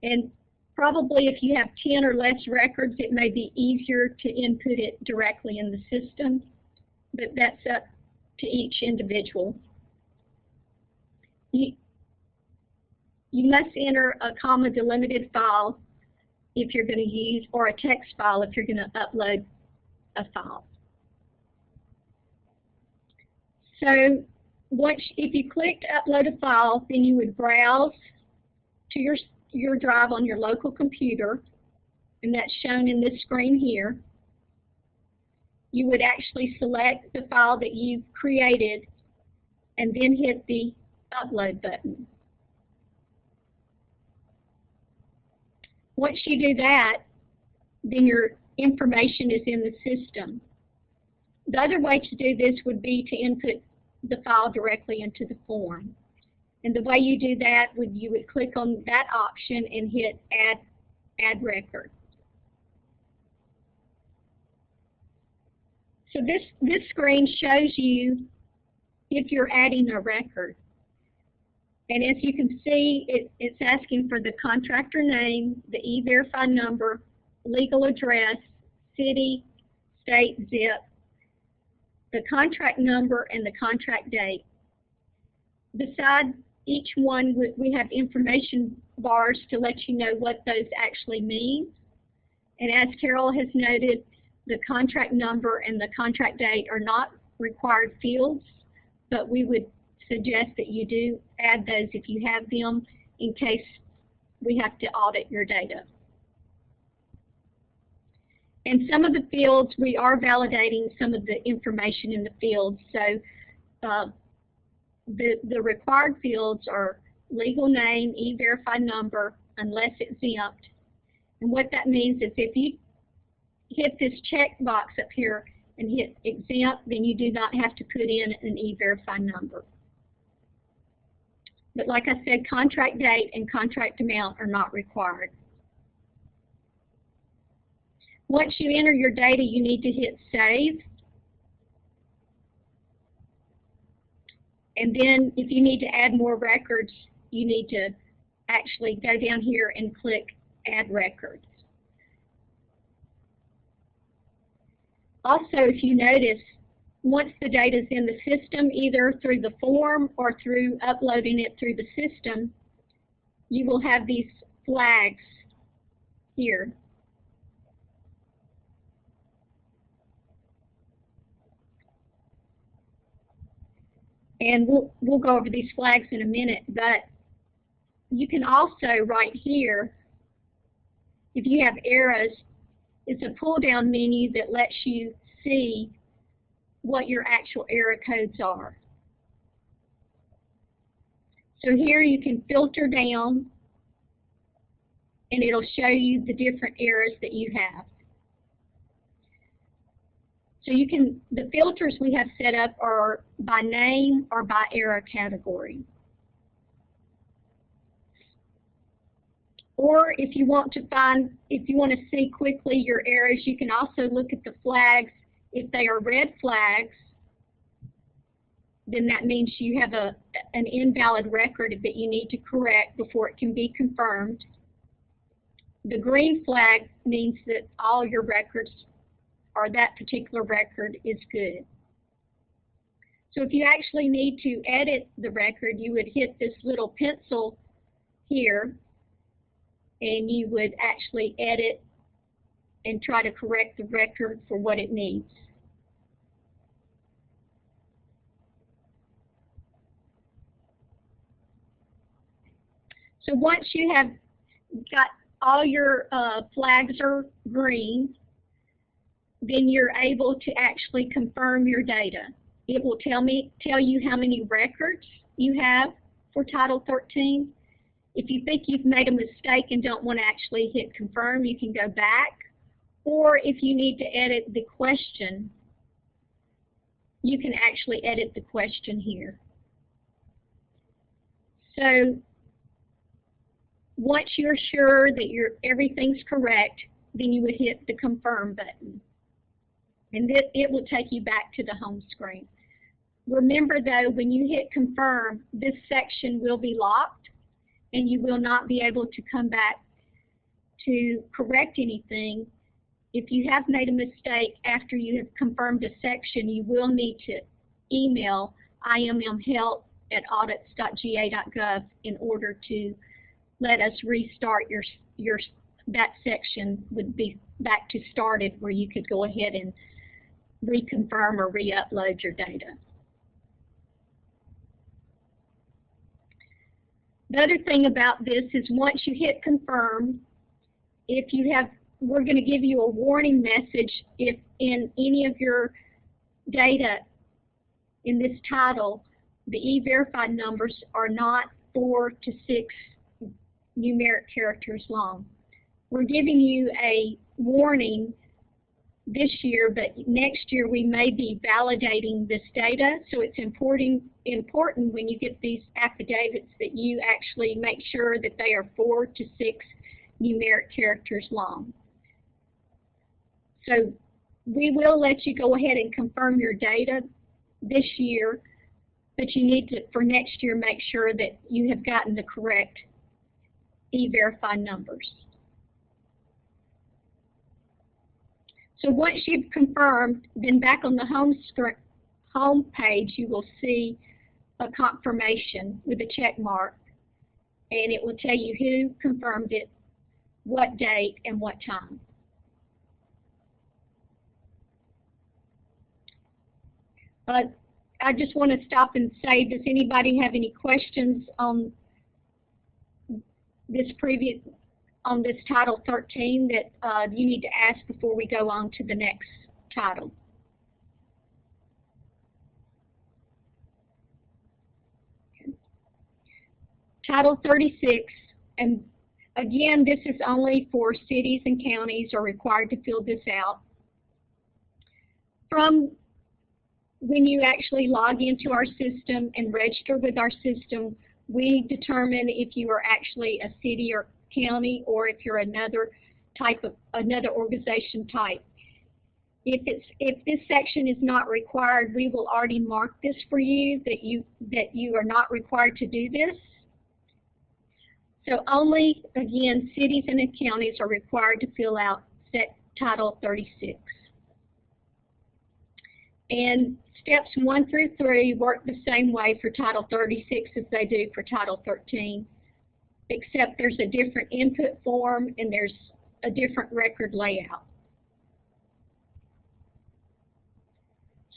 And probably if you have 10 or less records, it may be easier to input it directly in the system, but that's up to each individual. You must enter a comma delimited file if you're going to use, or a text file if you're going to upload a file. So if you clicked upload a file, then you would browse to your drive on your local computer, and that's shown in this screen here. You would actually select the file that you've created and then hit the upload button. Once you do that, then your information is in the system. The other way to do this would be to input the file directly into the form. And the way you do that, you would click on that option and hit Add Record. So this screen shows you if you're adding a record. And as you can see, it's asking for the contractor name, the E-Verify number, legal address, city, state, zip, the contract number, and the contract date. Beside each one, we have information bars to let you know what those actually mean. And as Carol has noted, the contract number and the contract date are not required fields, but we would suggest that you do add those if you have them in case we have to audit your data. And some of the fields, we are validating some of the information in the fields. So the required fields are legal name, E-Verify number, unless exempt. And what that means is if you hit this check box up here and hit exempt, then you do not have to put in an E-Verify number. But like I said, contract date and contract amount are not required. Once you enter your data, you need to hit Save. And then if you need to add more records, you need to actually go down here and click Add Records. Also, if you notice, once the data is in the system, either through the form or through uploading it through the system, you will have these flags here. And we'll go over these flags in a minute, but you can also right here, if you have arrows, it's a pull-down menu that lets you see what your actual error codes are. So here you can filter down and it'll show you the different errors that you have. So you can, the filters we have set up are by name or by error category. Or if you want to see quickly your errors, you can also look at the flags. If they are red flags, then that means you have an invalid record that you need to correct before it can be confirmed. The green flag means that all your records or that particular record is good. So if you actually need to edit the record, you would hit this little pencil here and you would actually edit and try to correct the record for what it needs. So once you have got all your flags are green, then you're able to actually confirm your data. It will tell you how many records you have for Title 13. If you think you've made a mistake and don't want to actually hit confirm, you can go back. Or if you need to edit the question, you can actually edit the question here. So once you're sure that everything's correct, then you would hit the confirm button. And it will take you back to the home screen. Remember though, when you hit confirm, this section will be locked and you will not be able to come back to correct anything. If you have made a mistake after you have confirmed a section, you will need to email immhelp@audits.ga.gov in order to let us restart that section would be back to started where you could go ahead and reconfirm or re-upload your data. The other thing about this is once you hit confirm, we're going to give you a warning message if in any of your data in this title, the E-Verify numbers are not 4 to 6 numeric characters long. We're giving you a warning this year, but next year we may be validating this data, so it's important when you get these affidavits that you actually make sure that they are 4 to 6 numeric characters long. So we will let you go ahead and confirm your data this year, but you need to, for next year, make sure that you have gotten the correct E-Verify numbers. So once you've confirmed, then back on the home page, you will see a confirmation with a check mark, and it will tell you who confirmed it, what date, and what time. I just want to stop and say, does anybody have any questions on this Title 13 that you need to ask before we go on to the next title? Okay. Title 36, and again, this is only for cities and counties are required to fill this out. From when you actually log into our system and register with our system, we determine if you are actually a city or county or if you're another organization type. If this section is not required, we will already mark this for you that you are not required to do this. So only, again, cities and counties are required to fill out Title 36. And steps 1 through 3 work the same way for Title 36 as they do for Title 13, except there's a different input form and there's a different record layout.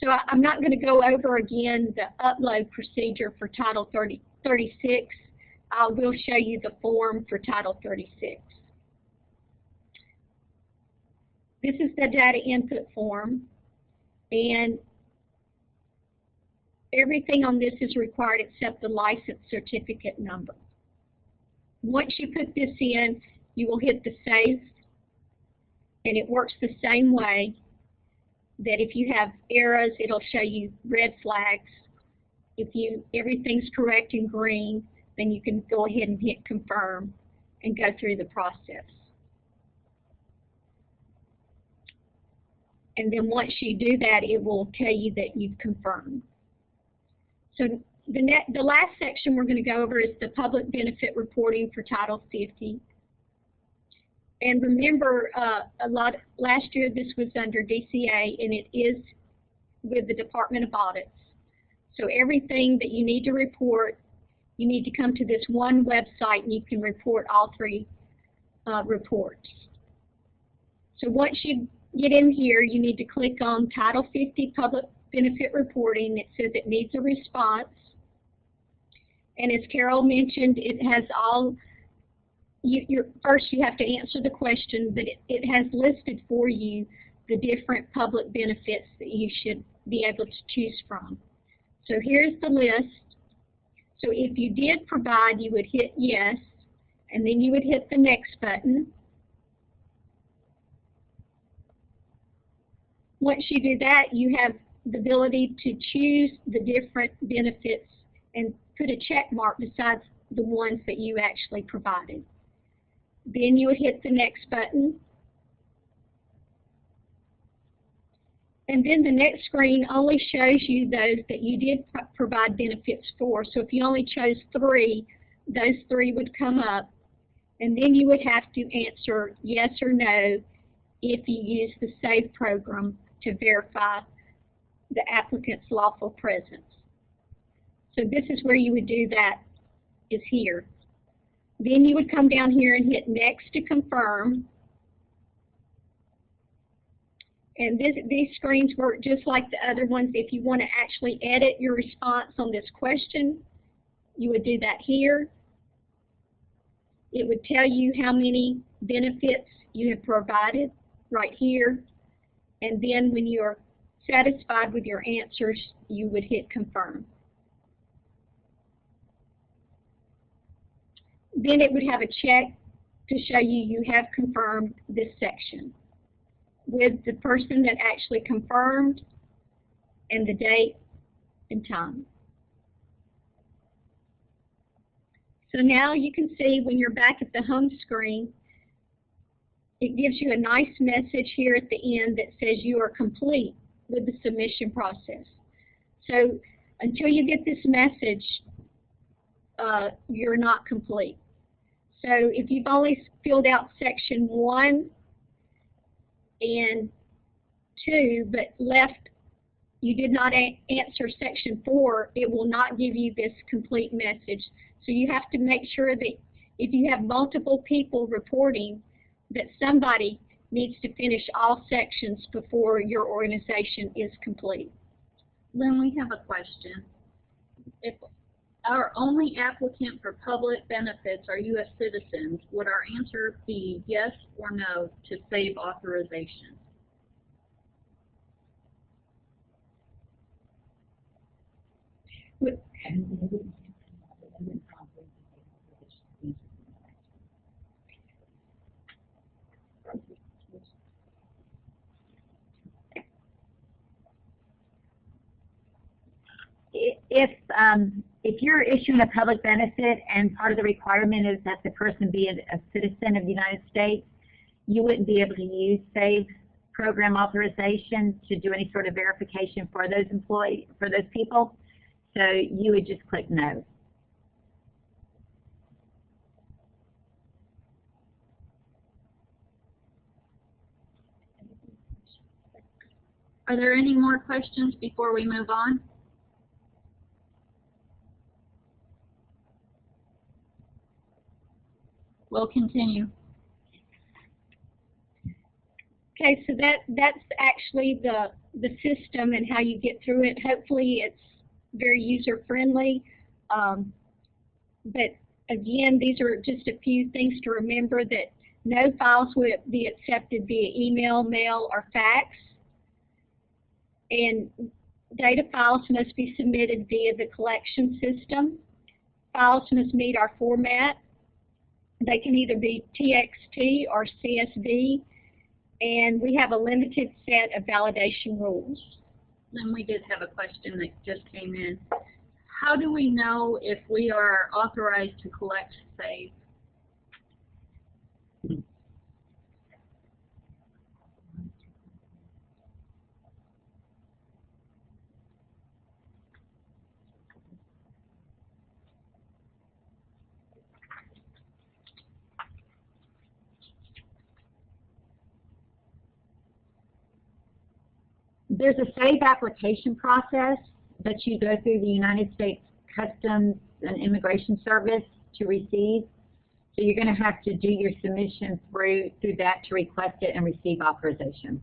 So I'm not going to go over again the upload procedure for Title 36. I will show you the form for Title 36. This is the data input form, and everything on this is required except the license certificate number. Once you put this in, you will hit the save, and it works the same way that if you have errors, it'll show you red flags. If everything's correct in green, then you can go ahead and hit confirm and go through the process. And then once you do that, it will tell you that you've confirmed. So the last section we're going to go over is the public benefit reporting for Title 50. And remember, last year this was under DCA, and it is with the Department of Audits. So everything that you need to report, you need to come to this one website, and you can report all three reports. So once you get in here, you need to click on Title 50 Public Benefit Reporting. It says it needs a response. And as Carol mentioned, it has all, first you have to answer the question, but it has listed for you the different public benefits that you should be able to choose from. So here's the list. So if you did provide, you would hit yes, and then you would hit the next button. Once you do that, you have the ability to choose the different benefits and put a check mark besides the ones that you actually provided. Then you would hit the next button. And then the next screen only shows you those that you did provide benefits for. So if you only chose 3, those 3 would come up. And then you would have to answer yes or no if you use the SAVE program to verify the applicant's lawful presence. So this is where you would do that, is here. Then you would come down here and hit next to confirm. And these screens work just like the other ones. If you want to actually edit your response on this question, you would do that here. It would tell you how many benefits you have provided right here. And then when you're satisfied with your answers, you would hit confirm. Then it would have a check to show you have confirmed this section with the person that actually confirmed and the date and time. So now you can see when you're back at the home screen, it gives you a nice message here at the end that says you are complete with the submission process. So until you get this message, you're not complete. So if you've only filled out section 1 and 2, but you did not answer section 4, it will not give you this complete message. So you have to make sure that if you have multiple people reporting, that somebody needs to finish all sections before your organization is complete. Lynn, we have a question. If our only applicant for public benefits are U.S. citizens, would our answer be yes or no to SAVE authorization? If you're issuing a public benefit and part of the requirement is that the person be a citizen of the United States, you wouldn't be able to use SAVE program authorization to do any sort of verification for those people. So you would just click no. Are there any more questions before we move on? We'll continue. Okay, so that's actually the system and how you get through it. Hopefully it's very user-friendly. But again, these are just a few things to remember, that no files will be accepted via email, mail, or fax. And data files must be submitted via the collection system. Files must meet our format. They can either be TXT or CSV. And we have a limited set of validation rules. And we did have a question that just came in. How do we know if we are authorized to collect SAVE? There's a SAVE application process that you go through the United States Customs and Immigration Service to receive. So you're going to have to do your submission through that to request it and receive authorization.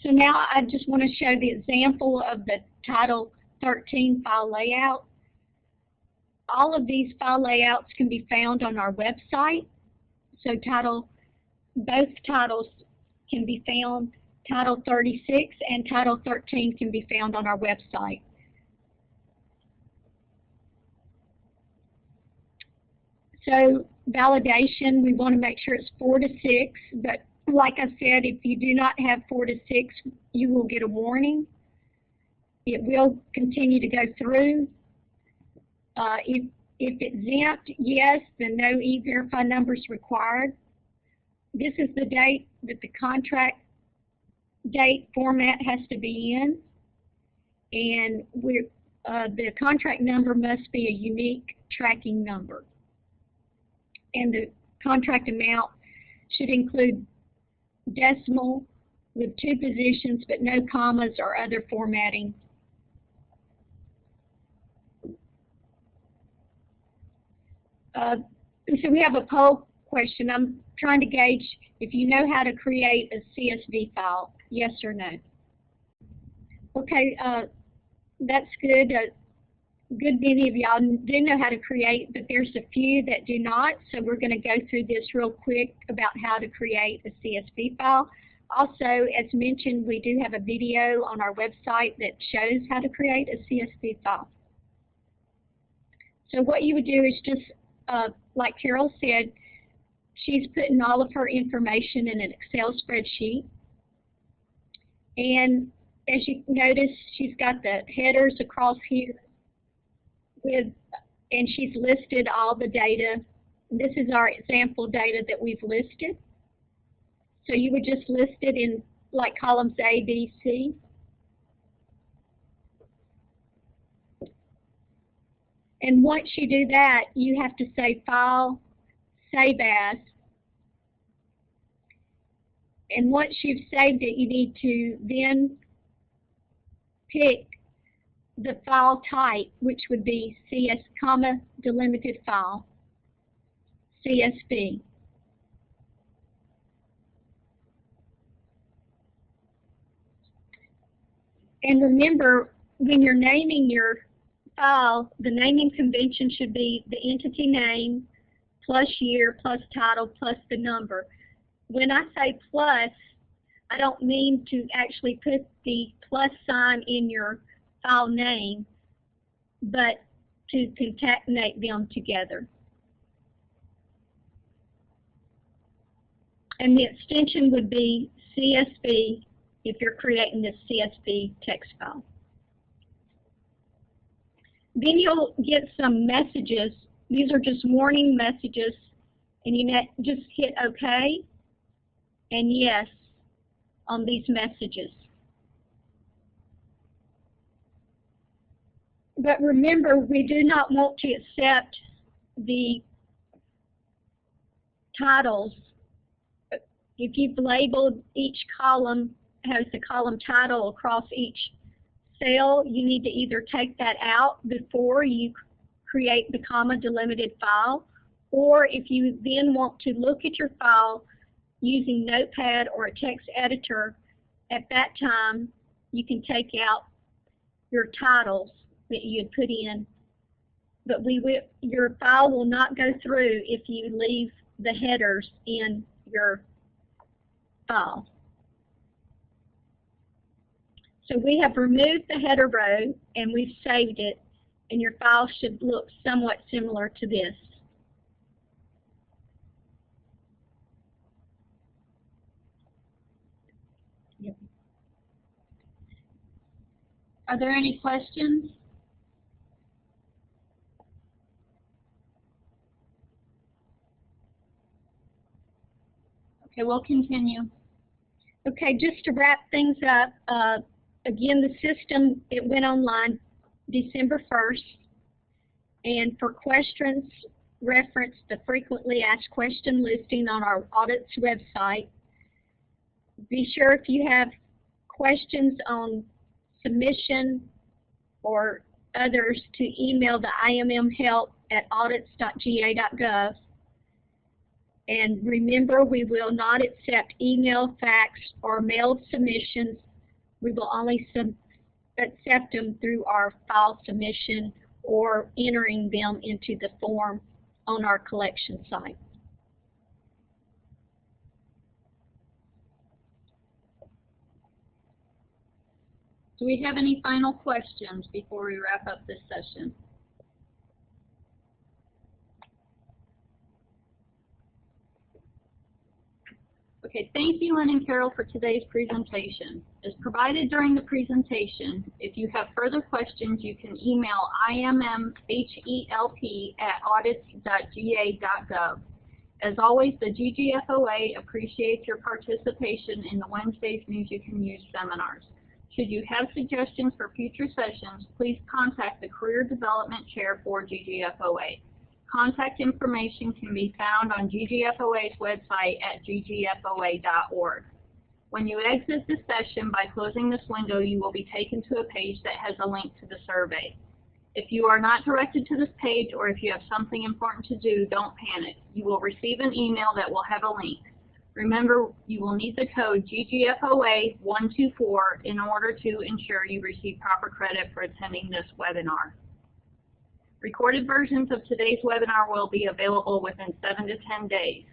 So now I just want to show the example of the Title 13 file layout. All of these file layouts can be found on our website. So both titles can be found. Title 36 and Title 13 can be found on our website. So validation, we want to make sure it's 4 to 6, but like I said, if you do not have 4 to 6, you will get a warning. It will continue to go through. If it's exempt, yes, then no E-Verify number is required. This is the date that the contract date format has to be in, and the contract number must be a unique tracking number. And the contract amount should include decimal with 2 positions but no commas or other formatting. So we have a poll question. I'm trying to gauge if you know how to create a CSV file, yes or no. Okay, that's good. Good many of y'all do know how to create, but there's a few that do not, so we're going to go through this real quick about how to create a CSV file. Also, as mentioned, we do have a video on our website that shows how to create a CSV file. So what you would do is just, like Carol said, she's putting all of her information in an Excel spreadsheet. And as you notice, she's got the headers across here, and she's listed all the data. This is our example data that we've listed. So you would just list it in like columns A, B, C. And once you do that, you have to say File, Save As. And once you've saved it, you need to then pick the file type, which would be CS, delimited file, CSV. And remember, when you're naming your file, the naming convention should be the entity name plus year plus title plus the number. When I say plus, I don't mean to actually put the plus sign in your file name, but to concatenate them together. And the extension would be CSV if you're creating this CSV text file. Then you'll get some messages. These are just warning messages, and you just hit OK and yes on these messages. But remember, we do not want to accept the titles. If you've labeled each column has the column title across each cell, you need to either take that out before you create the comma delimited file, or if you then want to look at your file using Notepad or a text editor, at that time you can take out your titles that you had put in, but your file will not go through if you leave the headers in your file. So we have removed the header row and we've saved it, and your file should look somewhat similar to this. Are there any questions? Okay, we'll continue. Okay, just to wrap things up, again, the system, it went online December 1st, and for questions, reference the frequently asked question listing on our audits website. Be sure if you have questions on submission or others to email the immhelp@audits.ga.gov. And remember, we will not accept email, fax, or mailed submissions. We will only accept them through our file submission or entering them into the form on our collection site. Do we have any final questions before we wrap up this session? Okay, thank you, Lynn and Carol, for today's presentation. As provided during the presentation, if you have further questions, you can email immhelp@audits.ga.gov. As always, the GGFOA appreciates your participation in the Wednesday's News You Can Use seminars. Should you have suggestions for future sessions, please contact the Career Development Chair for GGFOA. Contact information can be found on GGFOA's website at ggfoa.org. When you exit the session by closing this window, you will be taken to a page that has a link to the survey. If you are not directed to this page, or if you have something important to do, don't panic. You will receive an email that will have a link. Remember, you will need the code GGFOA124 in order to ensure you receive proper credit for attending this webinar. Recorded versions of today's webinar will be available within 7 to 10 days.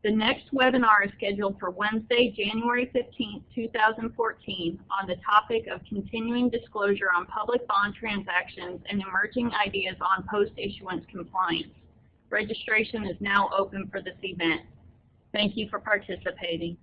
The next webinar is scheduled for Wednesday, January 15, 2014 on the topic of continuing disclosure on public bond transactions and emerging ideas on post-issuance compliance. Registration is now open for this event. Thank you for participating.